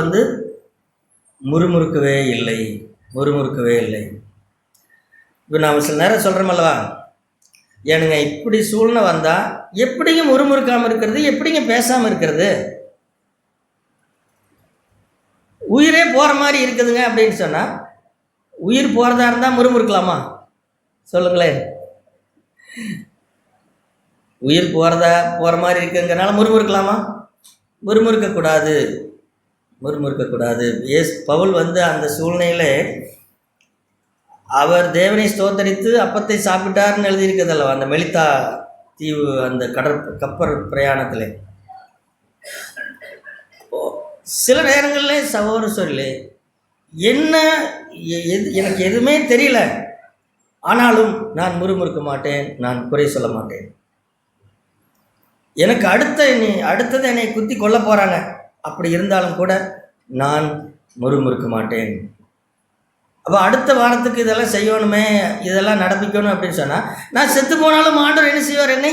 முறுமுறுக்கவே இல்லை. இப்போ நாம் சில நேரம் சொல்கிறோமல்லவா, ஏனுங்க இப்படி சூழ்நிலை வந்தால் எப்படிங்க முறுமுறுக்காமல் இருக்கிறது, எப்படிங்க பேசாமல் இருக்கிறது? உயிரே போகிற மாதிரி இருக்குதுங்க அப்படின்னு சொன்னால், உயிர் போகிறதா இருந்தால் முறுமுறுக்கலாமா? சொல்லுங்களேன். உயிர் போகிற மாதிரி இருக்குங்கிறனால முறுமுறுக்கலாமா? முறுமுறுக்கக்கூடாது. பவுல் அந்த சூழ்நிலையில் அவர் தேவனை ஸ்தோத்தரித்து அப்பத்தை சாப்பிட்டார்னு எழுதியிருக்கிறதல்லவா, அந்த மெலித்தா தீவு அந்த கப்பல் பிரயாணத்தில். சில நேரங்களில் சகோதர சொல்லி என்ன எனக்கு எதுவுமே தெரியல, ஆனாலும் நான் முறுமுறுக்க மாட்டேன், நான் குறை சொல்ல மாட்டேன். எனக்கு அடுத்தது என்னை குத்தி கொல்ல போகிறாங்க, அப்படி இருந்தாலும் கூட நான் முறுமுறுக்க மாட்டேன். அப்போ அடுத்த வாரத்துக்கு இதெல்லாம் செய்யணுமே, இதெல்லாம் நடப்பிக்கணும் அப்படின்னு சொன்னால், நான் செத்து போனாலும் ஆண்டவர் என்ன செய்வார்? என்னை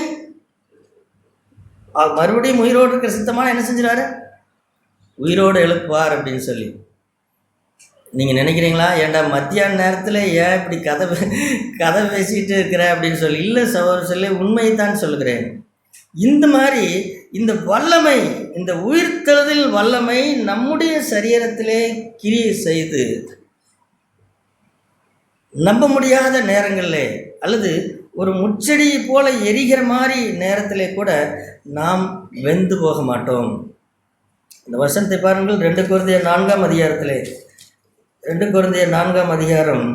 மறுபடியும் உயிரோடு இருக்கிற சித்தமான என்ன செஞ்சிருவார்? உயிரோடு எழுப்புவார் அப்படின்னு சொல்லி. நீங்கள் நினைக்கிறீங்களா, ஏன்டா மத்தியான நேரத்தில் ஏன் இப்படி கதை பேசிகிட்டு இருக்கிற அப்படின்னு சொல்லி? இல்லை சகோதர சொல்லி, உண்மையைத்தான் சொல்லுகிறேன். இந்த மாதிரி இந்த வல்லமை, இந்த உயிர்த்தெழுதல் வல்லமை நம்முடைய சரீரத்திலே கிரியை செய்து நம்ப முடியாத நேரங்களில், அல்லது ஒரு முச்செடியை போல எரிகிற மாதிரி நேரத்திலே கூட நாம் வெந்து போக மாட்டோம். இந்த வசனத்தை பாருங்கள். 2 கொரிந்தியர் 4ஆம் அதிகாரத்திலே, 2 கொரிந்தியர் 4ஆம் அதிகாரம்,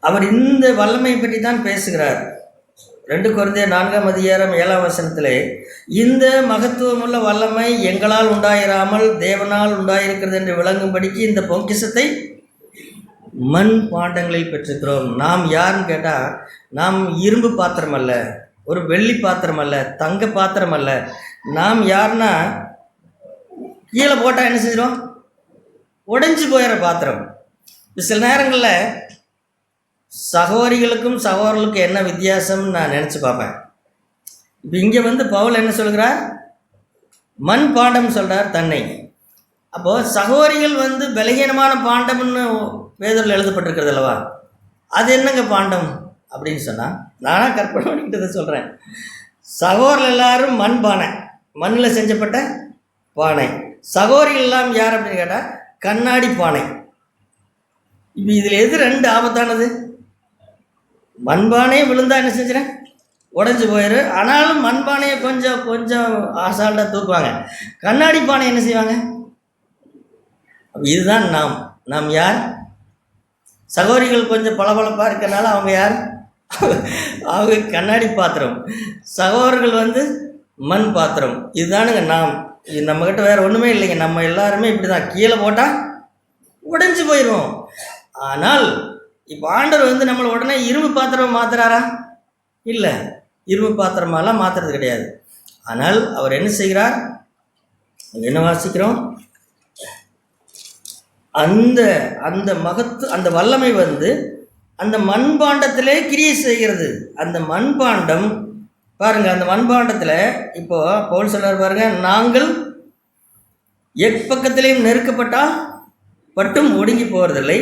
அவர் இந்த வல்லமை பற்றி தான் பேசுகிறார். 2 கொரிந்தியர் 4ஆம் அதிகாரம் 7ஆம் வசனத்திலே, இந்த மகத்துவமுள்ள வல்லமை எங்களால் உண்டாயிராமல் தேவனால் உண்டாயிருக்கிறது என்று விளங்கும்படிக்கு இந்த பொக்கிஷத்தை மண் பாண்டங்களில் பெற்றிருக்கிறோம். நாம் யாருன்னு கேட்டால், நாம் இரும்பு பாத்திரம் அல்ல, ஒரு வெள்ளி பாத்திரம் அல்ல, தங்க பாத்திரம் அல்ல. நாம் யாருன்னா, கீழே போட்டால் என்ன செஞ்சிடும்? உடைஞ்சு போயிடுற பாத்திரம். சில நேரங்களில் சகோதரிகளுக்கும் சகோதரர்களுக்கும் என்ன வித்தியாசம்னு நான் நினச்சி பார்ப்பேன். இப்போ இங்கே வந்து பவுல் என்ன சொல்கிறார்? மண் பாண்டம் சொல்கிறார் தன்னை. அப்போது சகோதரிகள் வந்து பலகீனமான பாண்டம்னு வேதத்தில் எழுதப்பட்டிருக்கிறது அல்லவா? அது என்னங்க பாண்டம் அப்படின்னு சொன்னால், நானாக கற்பனை பண்ணிக்கிட்டதை சொல்கிறேன். சகோதரர்கள் எல்லாரும் மண் பானை, மண்ணில் செஞ்சப்பட்ட பானை. சகோதரிகள் எல்லாம் யார் அப்படின்னு கேட்டால் கண்ணாடி பானை. இப்போ இதில் எது ரெண்டு ஆபத்தானது? மண்பானையை விழுந்தா என்ன செஞ்சுறேன்? உடஞ்சி போயிரு. ஆனாலும் மண்பானையை கொஞ்சம் கொஞ்சம் ஆசால்ட்டாக தூக்குவாங்க. கண்ணாடி பானை என்ன செய்வாங்க? இதுதான் நாம் யார்? சகோதரிகள் கொஞ்சம் பளபளப்பாக இருக்கிறனால அவங்க யார்? அவங்க கண்ணாடி பாத்திரம். சகோதரர்கள் வந்து மண் பாத்திரம். இதுதானுங்க நாம். இது நம்மக்கிட்ட வேறு ஒன்றுமே இல்லைங்க. நம்ம எல்லாருமே இப்படி தான், கீழே போட்டால் உடைஞ்சு போயிடுவோம். ஆனால் இப்போ ஆண்டவர் வந்து நம்மளை உடனே இரும்பு பாத்திரம் மாத்துறாரா? இல்லை, இரும்பு பாத்திரமெல்லாம் மாற்றுறது கிடையாது. ஆனால் அவர் என்ன செய்கிறார்? என்ன வாசிக்கிறோம்? அந்த அந்த அந்த வல்லமை வந்து அந்த மண்பாண்டத்திலே கிரியை செய்கிறது. அந்த மண்பாண்டம் பாருங்கள், அந்த மண்பாண்டத்தில் இப்போ பவுல் சொல்றார் பாருங்க, நாங்கள் எப்பக்கத்திலையும் நெருக்கப்பட்டால் பட்டும் ஒடுங்கி போகிறதில்லை,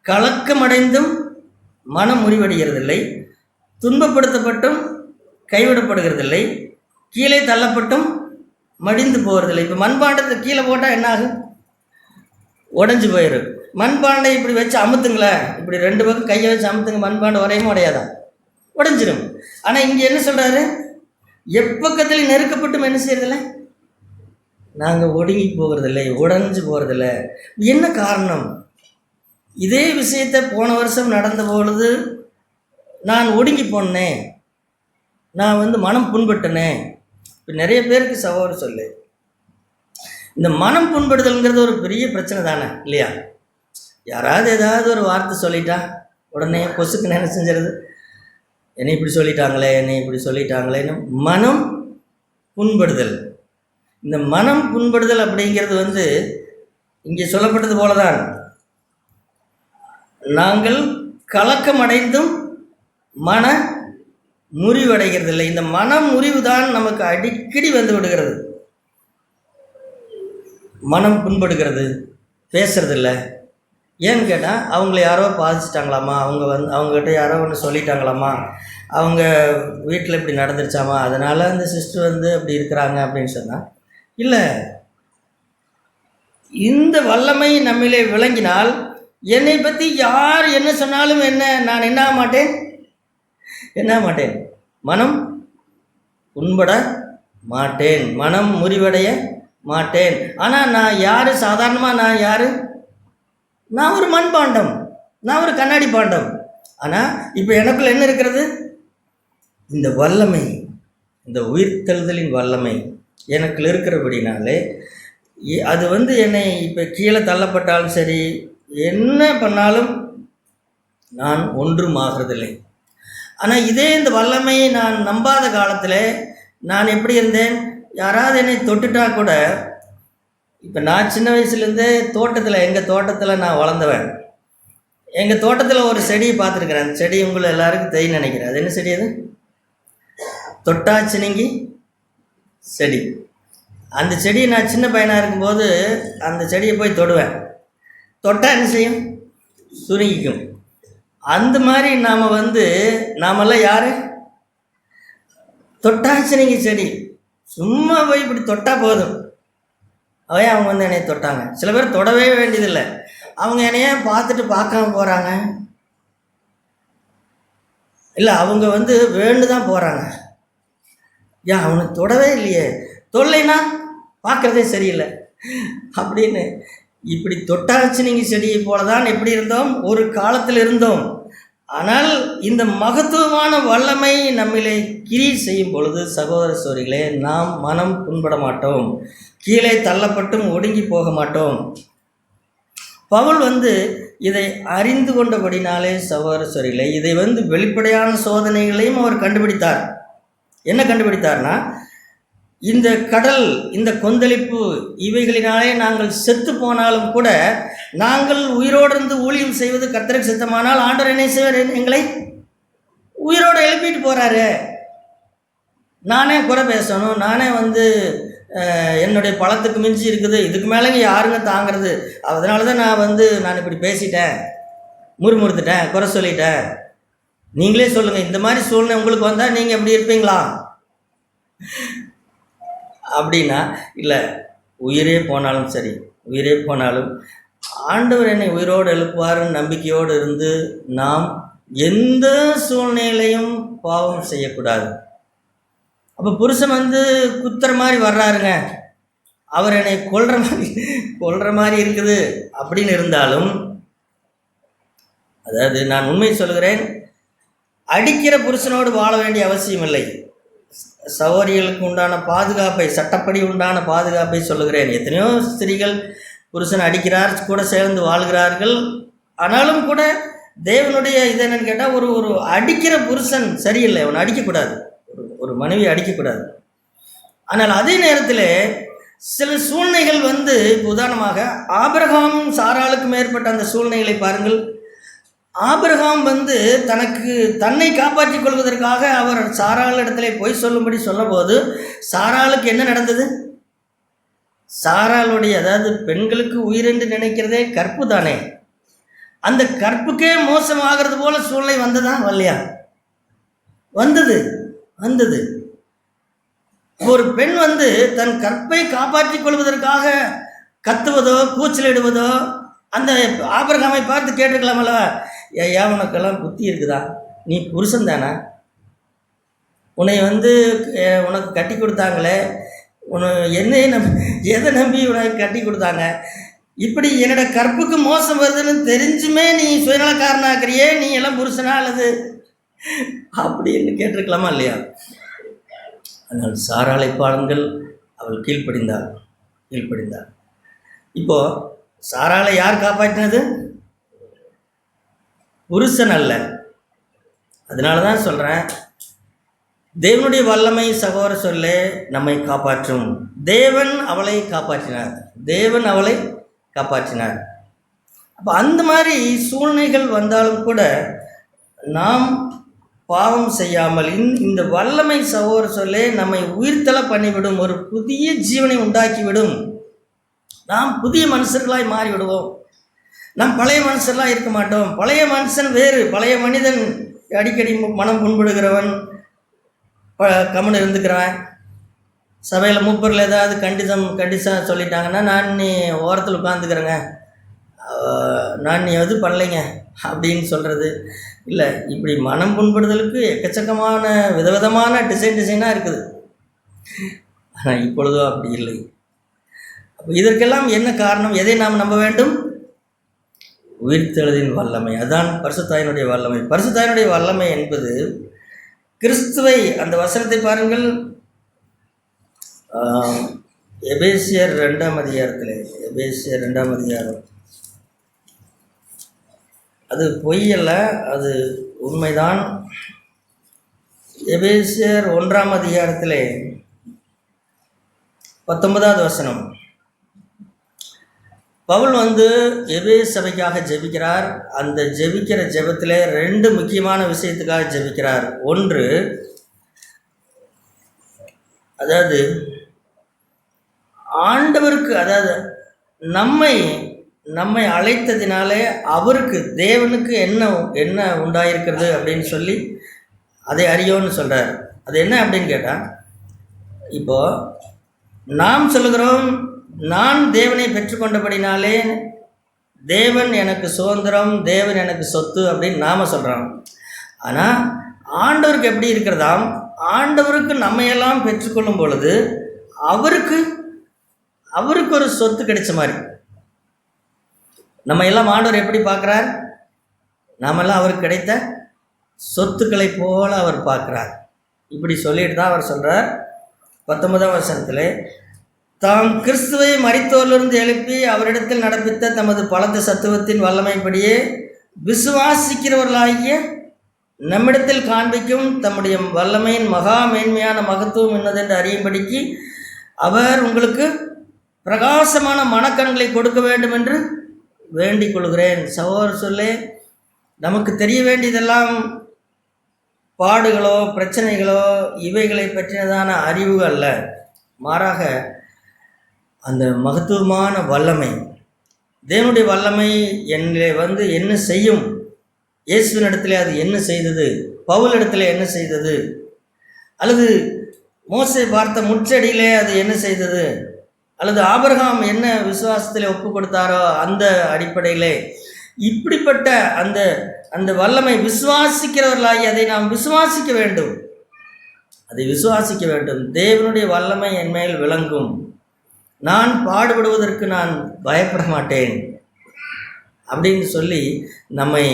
கலக்கமடைந்தும் மனம் முறிவடைகிறதில்லை, துன்பப்படுத்தப்பட்டும் கைவிடப்படுகிறதில்லை, கீழே தள்ளப்பட்டும் மடிந்து போகிறதில்லை. இப்போ மண்பாண்டத்தை கீழே போட்டால் என்ன ஆகும்? உடஞ்சி போயிடும். மண்பாண்டை இப்படி வச்சு அமுத்துங்களேன், இப்படி ரெண்டு பக்கம் கையை வச்சு அமுத்துங்க, மண்பாண்டை உடையுமோ உடையாதான்? உடஞ்சிடும். ஆனால் இங்கே என்ன சொல்கிறாரு? எப்பக்கத்தில் நெருக்கப்பட்டும் என்ன செய்யறதில்லை, நாங்கள் ஒடுங்கி போகிறதில்லை, உடஞ்சி போகிறதில்லை. என்ன காரணம்? இதே விஷயத்தை போன வருஷம் நடந்த பொழுது நான் ஒடுங்கி போனேன், நான் வந்து மனம் புண்பட்டனே. இப்போ நிறைய பேருக்கு சகோதரர் சொல்லு, இந்த மனம் புண்படுதல்ங்கிறது ஒரு பெரிய பிரச்சனை தானே இல்லையா? யாராவது ஏதாவது ஒரு வார்த்தை சொல்லிட்டா உடனே கொசுக்கு என்ன செஞ்சிருது? என்னை இப்படி சொல்லிட்டாங்களே, என்னை இப்படி சொல்லிட்டாங்களேன்னு மனம் புண்படுதல். இந்த மனம் புண்படுதல் அப்படிங்கிறது வந்து இங்கே சொல்லப்பட்டது போல தான், நாங்கள் கலக்கம் அடைந்தும் மன முறிவடைகிறதில்லை. இந்த மனம் முறிவு தான் நமக்கு அடிக்கடி வந்து விடுகிறது. மனம் புண்படுகிறது, பேசுறதில்ல. ஏன்னு கேட்டால் அவங்கள யாரோ பாதிச்சிட்டாங்களாமா, அவங்ககிட்ட யாரோ ஒன்று சொல்லிட்டாங்களாமா, அவங்க வீட்டில் இப்படி நடந்துருச்சாமா, அதனால் அந்த சிஸ்டர் வந்து அப்படி இருக்கிறாங்க அப்படின்னு சொன்னால் இல்லை. இந்த வல்லமை நம்மளே விளங்கினால் என்னை பற்றி யார் என்ன சொன்னாலும் நான் என்ன மாட்டேன், மனம் புண்பட மாட்டேன், மனம் முறிவடைய மாட்டேன். ஆனால் நான் யார்? சாதாரணமாக நான் யார்? நான் ஒரு மண்பாண்டம், நான் ஒரு கண்ணாடி பாண்டம். ஆனால் இப்போ எனக்குள்ள என்ன இருக்கிறது? இந்த வல்லமை, இந்த உயிர்த்தெழுதலின் வல்லமை எனக்குள்ள இருக்கிறபடினாலே அது வந்து என்னை இப்போ கீழே தள்ளப்பட்டாலும் சரி, என்ன பண்ணாலும் நான் ஒன்றும் ஆகிறதில்லை. ஆனால் இதே இந்த வல்லமையை நான் நம்பாத காலத்தில் நான் எப்படி இருந்தேன்? யாராவது என்னை தொட்டுட்டா கூட, இப்போ நான் சின்ன வயசுலேருந்தே தோட்டத்தில், எங்கள் தோட்டத்தில் நான் வளர்ந்தவன். எங்கள் தோட்டத்தில் ஒரு செடியை பார்த்துருக்குறேன். அந்த செடி உங்களை எல்லாருக்கும் தெரியும் நினைக்கிறேன். அது என்ன செடி? அது தொட்டாச்சினிங்கி செடி. அந்த செடியை நான் சின்ன பையனாக இருக்கும்போது அந்த செடியை போய் தொடுவேன். தொட்டால் என்ன செய்யும்? சுருங்கிக்கும். அந்த மாதிரி நாமெல்லாம் யார்? தொட்டாச்சினிங்கி செடி. சும்மா போய் இப்படி தொட்டால் போதும், அவையே அவங்க வந்து என்னைய தொட்டாங்க. சில பேர் தொடவே வேண்டியதில்லை, அவங்க என்னைய பார்த்துட்டு பார்க்காம போகிறாங்க. இல்லை, அவங்க வந்து வேண்டு தான் போகிறாங்க. ஏன் அவனுக்கு தொடவே இல்லையே, தொல்லைனா பார்க்குறதே சரியில்லை அப்படின்னு. இப்படி தொட்டாச்சு நீங்கள் செடியை போல தான் எப்படி இருந்தோம், ஒரு காலத்தில் இருந்தோம். ஆனால் இந்த மகத்துவமான வல்லமை நம்மளை கிரியை செய்யும் பொழுது சகோதர சகோதரிகளே, நாம் மனம் புண்பட மாட்டோம், கீழே தள்ளப்பட்டும் ஒடுங்கி போக மாட்டோம். பவுல் வந்து இதை அறிந்து கொண்டபடினாலே சகோதர சகோதரிகளே, இதை வந்து வெளிப்படையான சோதனைகளையும் அவர் கண்டுபிடித்தார். என்ன கண்டுபிடித்தார்னா, இந்த கடல், இந்த கொந்தளிப்பு, இவைகளினாலே நாங்கள் செத்து போனாலும் கூட நாங்கள் உயிரோடு இருந்து ஊழியம் செய்வது கர்த்தருக்கு சித்தமானால் ஆண்டவர் என்ன செய்வார்? எங்களை உயிரோடு எழுப்பிட்டு போகிறாரு. நானே குறை பேசணும், நானே என்னுடைய பலத்துக்கு மிஞ்சி இருக்குது, இதுக்கு மேலேங்க யாருங்க தாங்கிறது, அதனால தான் நான் இப்படி பேசிட்டேன், முறுமுறுத்துட்டேன், குறை சொல்லிட்டேன். நீங்களே சொல்லுங்கள், இந்த மாதிரி சூழ்நிலை உங்களுக்கு வந்தால் நீங்கள் எப்படி இருப்பீங்களா அப்படின்னா, இல்லை, உயிரே போனாலும் சரி, உயிரே போனாலும் ஆண்டவர் என்னை உயிரோடு எழுப்புவாருன்னு நம்பிக்கையோடு இருந்து நாம் எந்த சூழ்நிலையும் பாவம் செய்யக்கூடாது. அப்போ புருஷன் குத்துற மாதிரி வர்றாருங்க, அவர் என்னை கொல்ற மாதிரி இருக்குது அப்படின்னு இருந்தாலும், அதாவது நான் உண்மை சொல்கிறேன், அடிக்கிற புருஷனோடு வாழ வேண்டிய அவசியம் இல்லை. சகோதரிகளுக்கு உண்டான பாதுகாப்பை, சட்டப்படி உண்டான பாதுகாப்பை சொல்லுகிறேன். எத்தனையோ ஸ்திரீகள் புருஷன் அடிக்கிறார் கூட சேர்ந்து வாழ்கிறார்கள். ஆனாலும் கூட தேவனுடைய இது என்னன்னு கேட்டால், ஒரு அடிக்கிற புருஷன் சரியில்லை, அவனை அடிக்கக்கூடாது, ஒரு மனைவி அடிக்கக்கூடாது. ஆனால் அதே நேரத்தில் சில சூழ்நிலைகள் இப்போ உதாரணமாக ஆபிரகாமும் சாராளுக்கும் ஏற்பட்ட அந்த சூழ்நிலைகளை பாருங்கள். ஆபிரகாம் தன்னை காப்பாற்றிக் கொள்வதற்காக அவர் சாராள் இடத்துல போய் சொல்லும்படி சொல்லும்போது சாராளுக்கு என்ன நடந்தது? சாராளுடைய, அதாவது பெண்களுக்கு உயிரென்று நினைக்கிறதே கற்பு தானே, அந்த கற்புக்கே மோசமாகிறது போல சூழ்நிலை வந்ததா வரலையா? வந்தது. ஒரு பெண் தன் கற்பை காப்பாற்றிக் கொள்வதற்காக கத்துவதோ கூச்சலிடுவதோ அந்த ஆபிரகாமை பார்த்து கேட்டுக்கலாமல்ல, ஐயா உனக்கெல்லாம் புத்தி இருக்குதா, நீ புருஷன் தானே, உன்னை உனக்கு கட்டி கொடுத்தாங்களே, எதை நம்பி உனக்கு கட்டி கொடுத்தாங்க, இப்படி என்னோட கற்புக்கு மோசம் வருதுன்னு தெரிஞ்சுமே நீ சுயநலக்காரனாக்கிறியே, நீ எல்லாம் புருஷனா அல்லது அப்படின்னு கேட்டிருக்கலாமா இல்லையா? ஆனால் சாராளை பாருங்கள், அவள் கீழ்ப்படிந்தாள். இப்போ சாராளை யார் காப்பாற்றினது? புருஷன் அல்ல. அதனால தான் சொல்கிறேன், தேவனுடைய வல்லமை சகோதர சொல்லே நம்மை காப்பாற்றும். தேவன் அவளை காப்பாற்றினார். அப்போ அந்த மாதிரி சூழ்நிலைகள் வந்தாலும் கூட நாம் பாவம் செய்யாமல் இந்த வல்லமை சகோதர சொல்லே நம்மை உயிர்த்தல பண்ணிவிடும், ஒரு புதிய ஜீவனை உண்டாக்கிவிடும். நாம் புதிய மனுஷர்களாய் மாறிவிடுவோம். நாம் பழைய மனுஷர்களாக இருக்க மாட்டோம். பழைய மனுஷன் வேறு, பழைய மனிதன் அடிக்கடி மனம் புண்படுகிறவன், கம்முன்னு இருந்துக்கிறான். சபையில் மூப்பரில் ஏதாவது கண்டிஷன் சொல்லிட்டாங்கன்னா, நான் நீ ஓரத்தில் உட்காந்துக்கிறேங்க, நான் நீ எது பண்ணலைங்க அப்படின்னு சொல்கிறது இல்லை. இப்படி மனம் புண்படுதலுக்கு எக்கச்சக்கமான விதவிதமான டிசைனாக இருக்குது. ஆனால் இப்பொழுதோ அப்படி இல்லை. அப்போ இதற்கெல்லாம் என்ன காரணம்? எதை நாம் நம்ப வேண்டும்? உயிர்த்தெழுதின் வல்லமை. அதுதான் பரிசுத்தாயினுடைய வல்லமை. பரிசுத்தாயினுடைய வல்லமை என்பது கிறிஸ்துவை, அந்த வசனத்தை பாருங்கள், எபேசியர் 2ஆம் அதிகாரம், அது பொய்யல்ல, அது உண்மைதான். எபேசியர் 1ஆம் அதிகாரத்திலே 19வது வசனம். பவுல் எபேசு சபைக்காக ஜெபிக்கிறார். அந்த ஜெபிக்கிற ஜெபத்தில் 2 முக்கியமான விஷயத்துக்காக ஜெபிக்கிறார். ஒன்று, அதாவது ஆண்டவருக்கு, அதாவது நம்மை அழைத்ததினாலே அவருக்கு, தேவனுக்கு என்ன உண்டாயிருக்கிறது அப்படின்னு சொல்லி அதை அறியோன்னு சொல்கிறார். அது என்ன அப்படின்னு கேட்டால், இப்போது நாம் சொல்லுகிறோம், நான் தேவனை பெற்றுக்கொண்டபடினாலே தேவன் எனக்கு சுதந்திரம், தேவன் எனக்கு சொத்து அப்படின்னு நாம் சொல்கிறோம். ஆனால் ஆண்டவருக்கு எப்படி இருக்கிறதாம்? ஆண்டவருக்கு நம்மையெல்லாம் பெற்றுக்கொள்ளும் பொழுது அவருக்கு ஒரு சொத்து கிடைச்ச மாதிரி. நம்ம எல்லாம் ஆண்டவர் எப்படி பார்க்குறார்? நாமெல்லாம் அவருக்கு கிடைத்த சொத்துக்களை போல அவர் பார்க்குறார். இப்படி சொல்லிட்டு தான் அவர் சொல்கிறார் 19ஆம் வசனத்தில், தாம் கிறிஸ்துவை மரித்தோரிலிருந்து எழுப்பி அவரிடத்தில் நடப்பித்த தமது பலத்த சத்துவத்தின் வல்லமைப்படியே விசுவாசிக்கிறவர்களாகிய நம்மிடத்தில் காண்பிக்கும் தம்முடைய வல்லமையின் மகா மேன்மையான மகத்துவம் என்னதென்று அறியும்படிக்கு அவர் உங்களுக்கு பிரகாசமான மனக்கண்களை கொடுக்க வேண்டும் என்று வேண்டிக் கொள்கிறேன். சகோதர சொல்லே, நமக்கு தெரிய வேண்டியதெல்லாம் பாடுகளோ பிரச்சனைகளோ இவைகளை பற்றினதான அறிவு அல்ல. மாறாக அந்த மகத்துவமான வல்லமை, தேவனுடைய வல்லமை என்னிலே என்ன செய்யும், இயேசுவின் இடத்துல அது என்ன செய்தது, பவுல் இடத்துல என்ன செய்தது, அல்லது மோசே பார்த்த முச்செடியிலே அது என்ன செய்தது, அல்லது ஆபிரகாம் என்ன விசுவாசத்தில் ஒப்பு கொடுத்தாரோ அந்த அடிப்படையிலே இப்படிப்பட்ட அந்த அந்த வல்லமை விசுவாசிக்கிறவர்களாகி அதை நாம் விசுவாசிக்க வேண்டும். அதை விசுவாசிக்க வேண்டும். தேவனுடைய வல்லமை என் மேல் விளங்கும், நான் பாடுபடுவதற்கு நான் பயப்பட மாட்டேன் அப்படின்னு சொல்லி நம்மை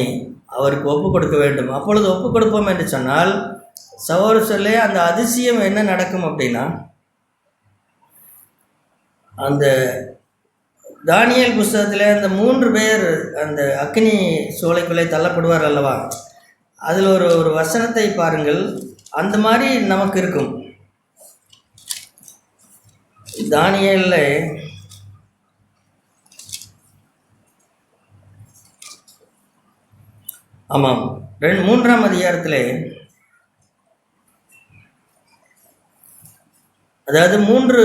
அவருக்கு ஒப்பு கொடுக்க வேண்டும். அப்பொழுது ஒப்பு கொடுப்போம் என்று சொன்னால் சகோதரர்களே, அந்த அதிசயம் என்ன நடக்கும் அப்படின்னா, அந்த தானியேல் புஸ்தகத்தில் அந்த 3 பேர் அந்த அக்கினி சூளைக்குள்ளே தள்ளப்படுவார் அல்லவா, அதில் ஒரு வசனத்தை பாருங்கள். அந்த மாதிரி நமக்கு இருக்கும். தானியேலில் ஆமாம் 3ஆம் அதிகாரத்தில், அதாவது 3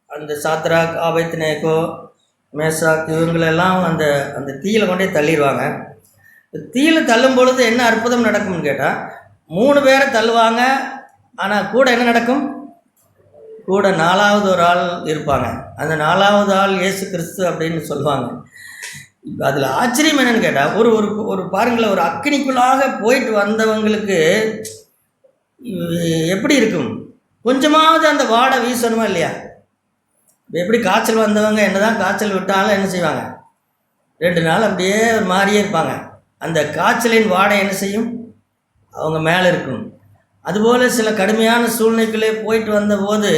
அந்த சாத்ராக், ஆபேத்நேகோ, மேசாக் இவங்களெல்லாம் அந்த அந்த தீயில கொண்டே தள்ளிடுவாங்க. தீயில தள்ளும் பொழுது என்ன அற்புதம் நடக்கும்னு கேட்டால், 3 பேரை தள்ளுவாங்க, ஆனால் கூட என்ன நடக்கும், கூட 4வது ஒரு ஆள் இருப்பாங்க. அந்த 4வது ஆள் இயேசு கிறிஸ்து அப்படின்னு சொல்லுவாங்க. இப்போ அதில் ஆச்சரியம் என்னன்னு கேட்டால், ஒரு ஒரு ஒரு பாருங்களேன், ஒரு அக்கினிக்குள்ளாக போயிட்டு வந்தவங்களுக்கு எப்படி இருக்கும், கொஞ்சமாவது அந்த வாடை வீசணுமா இல்லையா? எப்படி காய்ச்சல் வந்தவங்க என்னதான் காய்ச்சல் விட்டாலும் என்ன செய்வாங்க, 2 நாள் அப்படியே ஒரு மாதிரியே இருப்பாங்க. அந்த காய்ச்சலின் வாடை என்ன செய்யும், அவங்க மேலே இருக்கும். அதுபோல் சில கடுமையான சூழ்நிலைகளே போயிட்டு வந்தபோது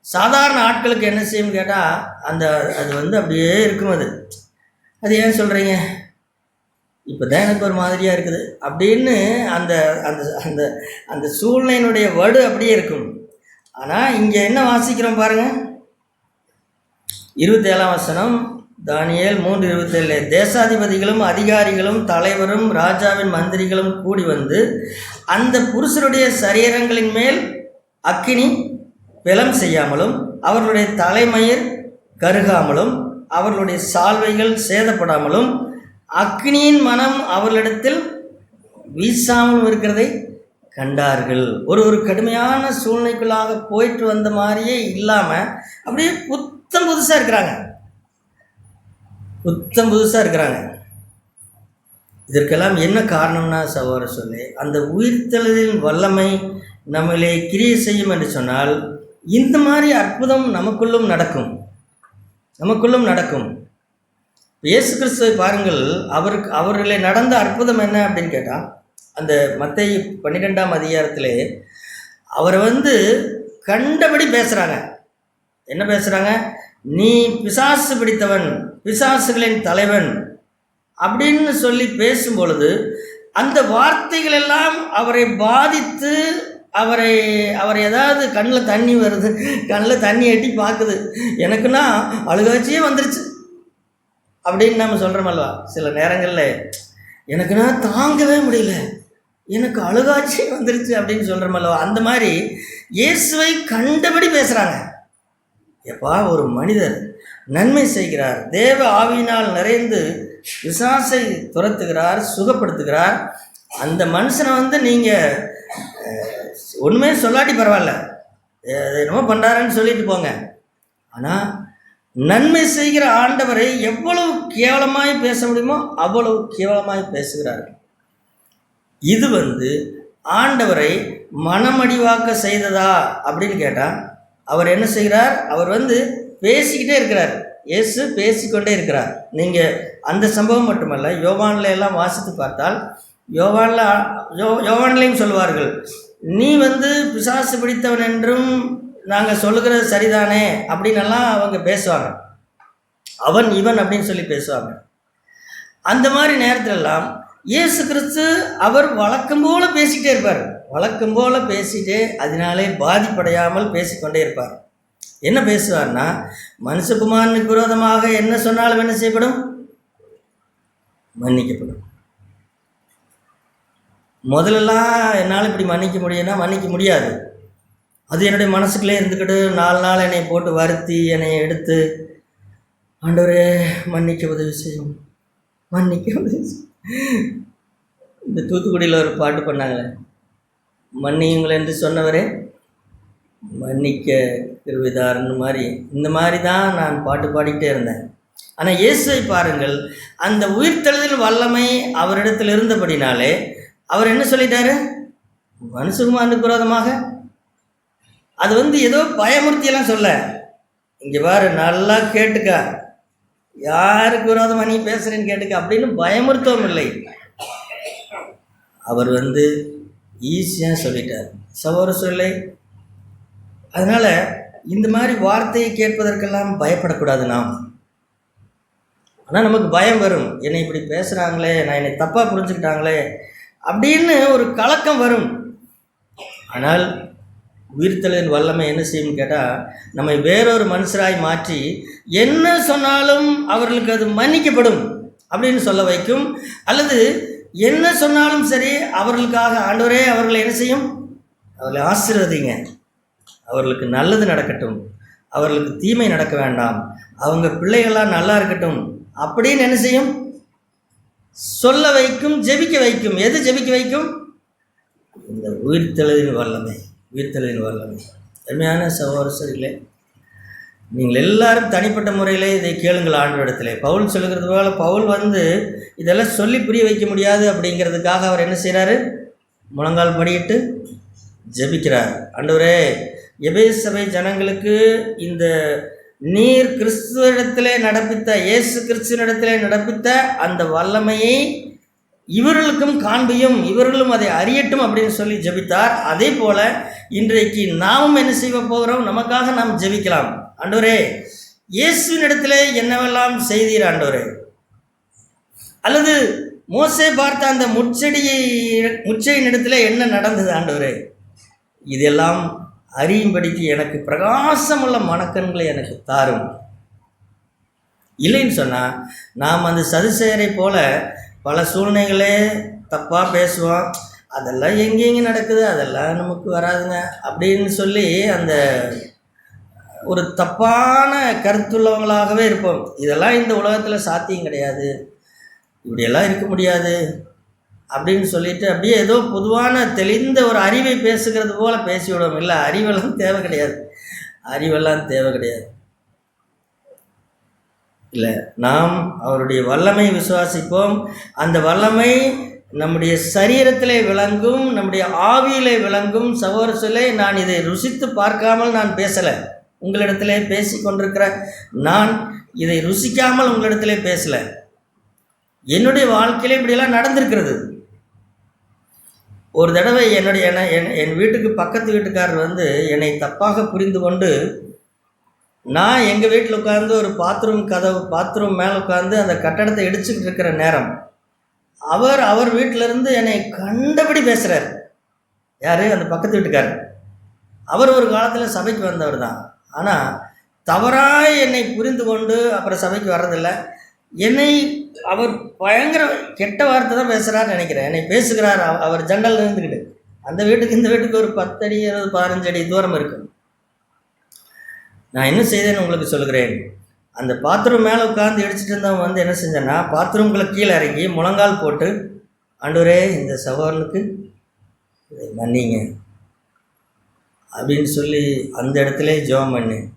சாதாரண ஆட்களுக்கு என்ன செய்யும் கேட்டால், அது அப்படியே இருக்கும். அது ஏன் சொல்கிறீங்க, இப்போ தான் எனக்கு ஒரு மாதிரியாக இருக்குது அப்படின்னு அந்த அந்த அந்த அந்த சூழ்நிலையினுடைய வடு அப்படியே இருக்கும். ஆனால் இங்கே என்ன வாசிக்கிறோம் பாருங்கள், 27ஆம் வசனம், தானியேல் 3:27, தேசாதிபதிகளும் அதிகாரிகளும் தலைவரும் ராஜாவின் மந்திரிகளும் கூடி வந்து அந்த புருஷருடைய சரீரங்களின் மேல் அக்கினி பெலம் செய்யாமலும் அவர்களுடைய தலைமயிர் கருகாமலும் அவர்களுடைய சால்வைகள் சேதப்படாமலும் அக்கினியின் மனம் அவர்களிடத்தில் வீசாமலும் இருக்கிறதை கண்டார்கள். ஒரு கடுமையான சூழ்நிலைக்குள்ளாக போயிட்டு வந்த மாதிரியே இல்லாமல் அப்படியே புத்தம் புதுசாக இருக்கிறாங்க. இதற்கெல்லாம் என்ன காரணம்னா சகோதரர் சொல்லி, அந்த உயிர்த்தெழுதலின் வல்லமை நம்மளை கிரியை செய்யும் என்று சொன்னால் இந்த மாதிரி அற்புதம் நமக்குள்ளும் நடக்கும். இயேசு கிறிஸ்துவை பாருங்கள், அவர்களே நடந்த அற்புதம் என்ன அப்படின்னு கேட்டால், அந்த மத்தேயு 12ஆம் அதிகாரத்திலே அவரை கண்டபடி பேசுகிறாங்க. என்ன பேசுகிறாங்க, நீ பிசாசு பிடித்தவன், பிசாசுகளின் தலைவன் அப்படின்னு சொல்லி பேசும் பொழுது அந்த வார்த்தைகள் எல்லாம் அவரை பாதித்து அவரை ஏதாவது கண்ணில் தண்ணி வருது, கண்ணில் தண்ணி எட்டி பார்க்குது, எனக்குன்னா அழுகாட்சியே வந்துருச்சு அப்படின்னு நம்ம சொல்கிறோமல்வா. சில நேரங்களில் எனக்குன்னா தாங்கவே முடியல, எனக்கு அழுகாட்சி வந்துருச்சு அப்படின்னு சொல்கிறோமல்வா. அந்த மாதிரி இயேசுவை கண்டபடி பேசுகிறாங்க. எப்பா, ஒரு மனிதர் நன்மை செய்கிறார், தேவ ஆவியினால் நிறைந்து பிசாசை துரத்துகிறார், சுகப்படுத்துகிறார், அந்த மனுஷனை நீங்கள் ஒன்றுமே சொல்லாட்டி பரவாயில்ல, என்னமோ பண்ணுறாருன்னு சொல்லிட்டு போங்க. ஆனால் நன்மை செய்கிற ஆண்டவரை எவ்வளவு கேவலமாய் பேச முடியுமோ அவ்வளவு பேசுகிறார் பேசுகிறார்கள். இது ஆண்டவரை மனமடிவாக்க செய்ததா அப்படின்னு கேட்டால், அவர் என்ன செய்கிறார், அவர் பேசிக்கிட்டே இருக்கிறார். இயேசு பேசிக்கொண்டே இருக்கிறார். நீங்கள் அந்த சம்பவம் மட்டுமல்ல, யோவானில் எல்லாம் வாசித்து பார்த்தால் யோவான்லையும் சொல்வார்கள், நீ பிசாசு பிடித்தவன் என்றும் நாங்கள் சொல்லுகிறது சரிதானே அப்படின்னெல்லாம் அவங்க பேசுவாங்க. அவன் இவன் அப்படின்னு சொல்லி பேசுவாங்க. அந்த மாதிரி நேரத்திலெல்லாம் இயேசு கிறிஸ்து அவர் வழக்கம் போல பேசிக்கிட்டே இருப்பார். வழக்கம் போல பேசிட்டே அதனாலே பாதிப்படையாமல் பேசிக்கொண்டே இருப்பார். என்ன பேசுவார்னா, மனுஷகுமாரனுக்கு விரோதமாக என்ன சொன்னாலும் என்ன செய்யப்படும், மன்னிக்கப்படும். முதல்லலாம் என்னால் இப்படி மன்னிக்க முடியும்னா மன்னிக்க முடியாது. அது என்னுடைய மனசுக்குள்ளே இருந்துக்கிட்டு 4 நாள் என்னை போட்டு வருத்தி என்னை எடுத்து, ஆண்டவரே மன்னிக்க உதவி செய்யும், மன்னிக்க உதவி செய்யும். இந்த தூத்துக்குடியில் ஒரு பாட்டு பண்ணாங்களே, மன்னியுங்கள் என்று சொன்னவரே மன்னிக்க கிருபைதாரன்னு மாதிரி, இந்த மாதிரி தான் நான் பாட்டு பாடிக்கிட்டே இருந்தேன். ஆனால் இயேசுவை பாருங்கள், அந்த உயிர்த்தெழுதல் வல்லமை அவரிடத்தில் இருந்தபடினாலே அவர் என்ன சொல்லிட்டாரு? மனுஷகுமாரனுக்கு விரோதமாக அது ஏதோ பயமுறுத்தியெல்லாம் சொல்ல, இங்கே பாரு நல்லா கேட்டுக்க, யாருக்கு விரோதமாக நீ பேசுகிறேன்னு கேட்டுக்க அப்படின்னு பயமுறுத்தவும் இல்லை. அவர் ஈஸியாக சொல்லிட்டார், சகோதர சொல்லை. அதனால் இந்த மாதிரி வார்த்தையை கேட்பதற்கெல்லாம் பயப்படக்கூடாது நாம். ஆனால் நமக்கு பயம் வரும், என்னை இப்படி பேசுகிறாங்களே, என்னை தப்பாக புரிஞ்சுக்கிட்டாங்களே அப்படின்னு ஒரு கலக்கம் வரும். ஆனால் உயிர்த்தலின் வல்லமை என்ன செய்யும் கேட்டால், நம்மை வேறொரு மனுஷராய் மாற்றி என்ன சொன்னாலும் அவர்களுக்கு அது மன்னிக்கப்படும் அப்படின்னு சொல்ல வைக்கும். அல்லது என்ன சொன்னாலும் சரி, அவர்களுக்காக ஆண்டவரே அவர்களை என்ன செய்யும்? அவர்களை ஆசீர்வதிங்க, அவர்களுக்கு நல்லது நடக்கட்டும், அவர்களுக்கு தீமை நடக்க வேண்டாம், அவங்க பிள்ளைகள்லாம் நல்லா இருக்கட்டும் அப்படின்னு என்ன செய்யும்? சொல்ல வைக்கும், ஜெபிக்க வைக்கும். எது ஜெபிக்க வைக்கும்? இந்த உயிர்த்தெழுதலின் வல்லமை, உயிர்த்தெழுதலின் வல்லமை. அருமையான சகோதரர்களே, நீங்கள் எல்லாரும் தனிப்பட்ட முறையில் இதை கேளுங்கள் ஆண்டவரிடத்திலே. பவுல் சொல்லுகிறது போல, பவுல் இதெல்லாம் சொல்லி புரிய வைக்க முடியாது அப்படிங்கிறதுக்காக அவர் என்ன செய்கிறாரு? முழங்கால் படியிட்டு ஜெபிக்கிறார். ஆண்டவரே, எபேசு சபை ஜனங்களுக்கு இந்த நீர் கிறிஸ்துவிடத்திலே நடப்பித்த, இயேசு கிறிஸ்துவினிடத்திலே நடப்பித்த அந்த வல்லமையை இவர்களுக்கும் காண்பியும், இவர்களும் அதை அறியட்டும் அப்படின்னு சொல்லி ஜெபித்தார். அதே போல இன்றைக்கு நாமும் என்ன செய்ய போகிறோம்? நமக்காக நாம் ஜெபிக்கலாம். ஆண்டவரே, இயேசுவினிடத்திலே என்னவெல்லாம் செய்தீர் ஆண்டவரே, அல்லது மோசே பார்த்த அந்த முச்சையின் இடத்துல என்ன நடந்தது ஆண்டவரே, இதெல்லாம் அறியும்படிக்கு எனக்கு பிரகாசமுள்ள மனக்கண்களை எனக்கு தாரும். இல்லைன்னு சொன்னால் நாம் அந்த சதுசேயரை போல பல சூழ்நிலைகளே தப்பாக பேசுவோம், அதெல்லாம் எங்கெங்கே நடக்குது, அதெல்லாம் நமக்கு வராதுங்க அப்படின்னு சொல்லி அந்த ஒரு தப்பான கருத்துள்ளவங்களாகவே இருப்போம். இதெல்லாம் இந்த உலகத்தில் சாத்தியம் கிடையாது, இப்படியெல்லாம் இருக்க முடியாது அப்படின்னு சொல்லிட்டு அப்படியே ஏதோ பொதுவான தெளிந்த ஒரு அறிவை பேசுகிறது போல பேசிவிடும். இல்லை, அறிவெல்லாம் தேவை கிடையாது, அறிவெல்லாம் தேவை கிடையாது. இல்லை, நாம் அவருடைய வல்லமை விசுவாசிப்போம். அந்த வல்லமை நம்முடைய சரீரத்திலே விளங்கும், நம்முடைய ஆவியிலே விளங்கும். சகோதர சொல்லே, நான் இதை ருசித்து பார்க்காமல் நான் பேசலை, உங்களிடத்திலே பேசி கொண்டிருக்கிற நான் இதை ருசிக்காமல் உங்களிடத்திலே பேசலை. என்னுடைய வாழ்க்கையிலே இப்படியெல்லாம் நடந்திருக்கிறது. ஒரு தடவை என் வீட்டுக்கு பக்கத்து வீட்டுக்காரர் என்னை தப்பாக புரிந்து கொண்டு, நான் எங்கள் வீட்டில் உட்காந்து ஒரு பாத்ரூம் மேலே உட்காந்து அந்த கட்டடத்தை இடிச்சுக்கிட்டு இருக்கிற நேரம், அவர் வீட்டிலேருந்து என்னை கண்டபடி பேசுகிறார். யார்? அந்த பக்கத்து வீட்டுக்காரர். அவர் ஒரு காலத்தில் சபைக்கு வந்தவர் தான், ஆனால் தவறாக என்னை புரிந்து கொண்டு அப்புறம் சபைக்கு வர்றதில்லை. என்னை அவர் பயங்கர கெட்ட வார்த்தை தான் பேசுகிறான்னு நினைக்கிறேன். என்னை பேசுகிறார். அவர் ஜன்னல் இருந்துக்கிட்டு, அந்த வீட்டுக்கு இந்த வீட்டுக்கு ஒரு 10 அடி 15 அடி தூரம் இருக்கும். நான் என்ன செய்தேன்னு உங்களுக்கு சொல்கிறேன். அந்த பாத்ரூம் மேலே உட்காந்து இடிச்சிட்டு இருந்தவன் என்ன செஞ்சேன்னா, பாத்ரூம்குள்ளே கீழே இறங்கி முழங்கால் போட்டு, ஆண்டவரே இந்த சகோதரனுக்கு இதை மன்னிங்க அப்படின்னு சொல்லி அந்த இடத்துல ஜெபம் பண்ணேன்.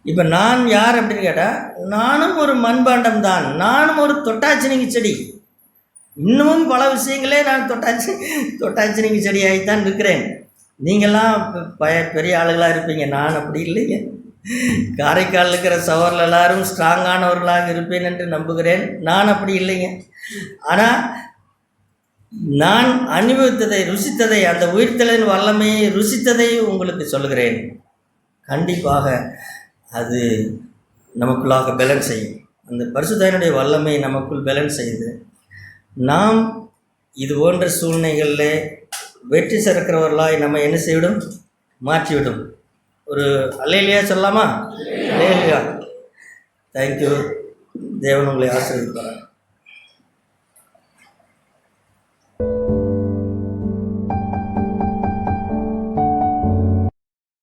இப்போ நான் யார் அப்படின்னு கேட்டால், நானும் ஒரு மண்பாண்டம் தான், நானும் ஒரு தொட்டாச்சினிங்கி செடி. இன்னமும் பல விஷயங்களே நான் தொட்டாச்சினிங்கி செடியாகித்தான் இருக்கிறேன். நீங்கள்லாம் பெரிய ஆளுகளாக இருப்பீங்க, நான் அப்படி இல்லைங்க. காரைக்காலில் இருக்கிற சவரில் எல்லாரும் ஸ்ட்ராங்கானவர்களாக இருப்பேன் என்று நம்புகிறேன். நான் அப்படி இல்லைங்க. ஆனால் நான் அனுபவித்ததை, ருசித்ததை, அந்த உயிர்த்தலின் வல்லமையை ருசித்ததை உங்களுக்கு சொல்கிறேன். கண்டிப்பாக அது நமக்குள்ளாக பேலன்ஸ் செய்யும். அந்த பரிசுத்தனுடைய வல்லமை நமக்குள் பேலன்ஸ் செய்யுது. நாம் இது போன்ற சூழ்நிலைகளில் வெற்றி சிறக்கிறவர்களாய் நம்ம என்ன செய்விடும்? மாற்றிவிடும். ஒரு அல்லேலூயா சொல்லலாமா? அல்லேலூயா. தேங்க்யூ. தேவன் உங்களை ஆசீர்வதிப்பார்.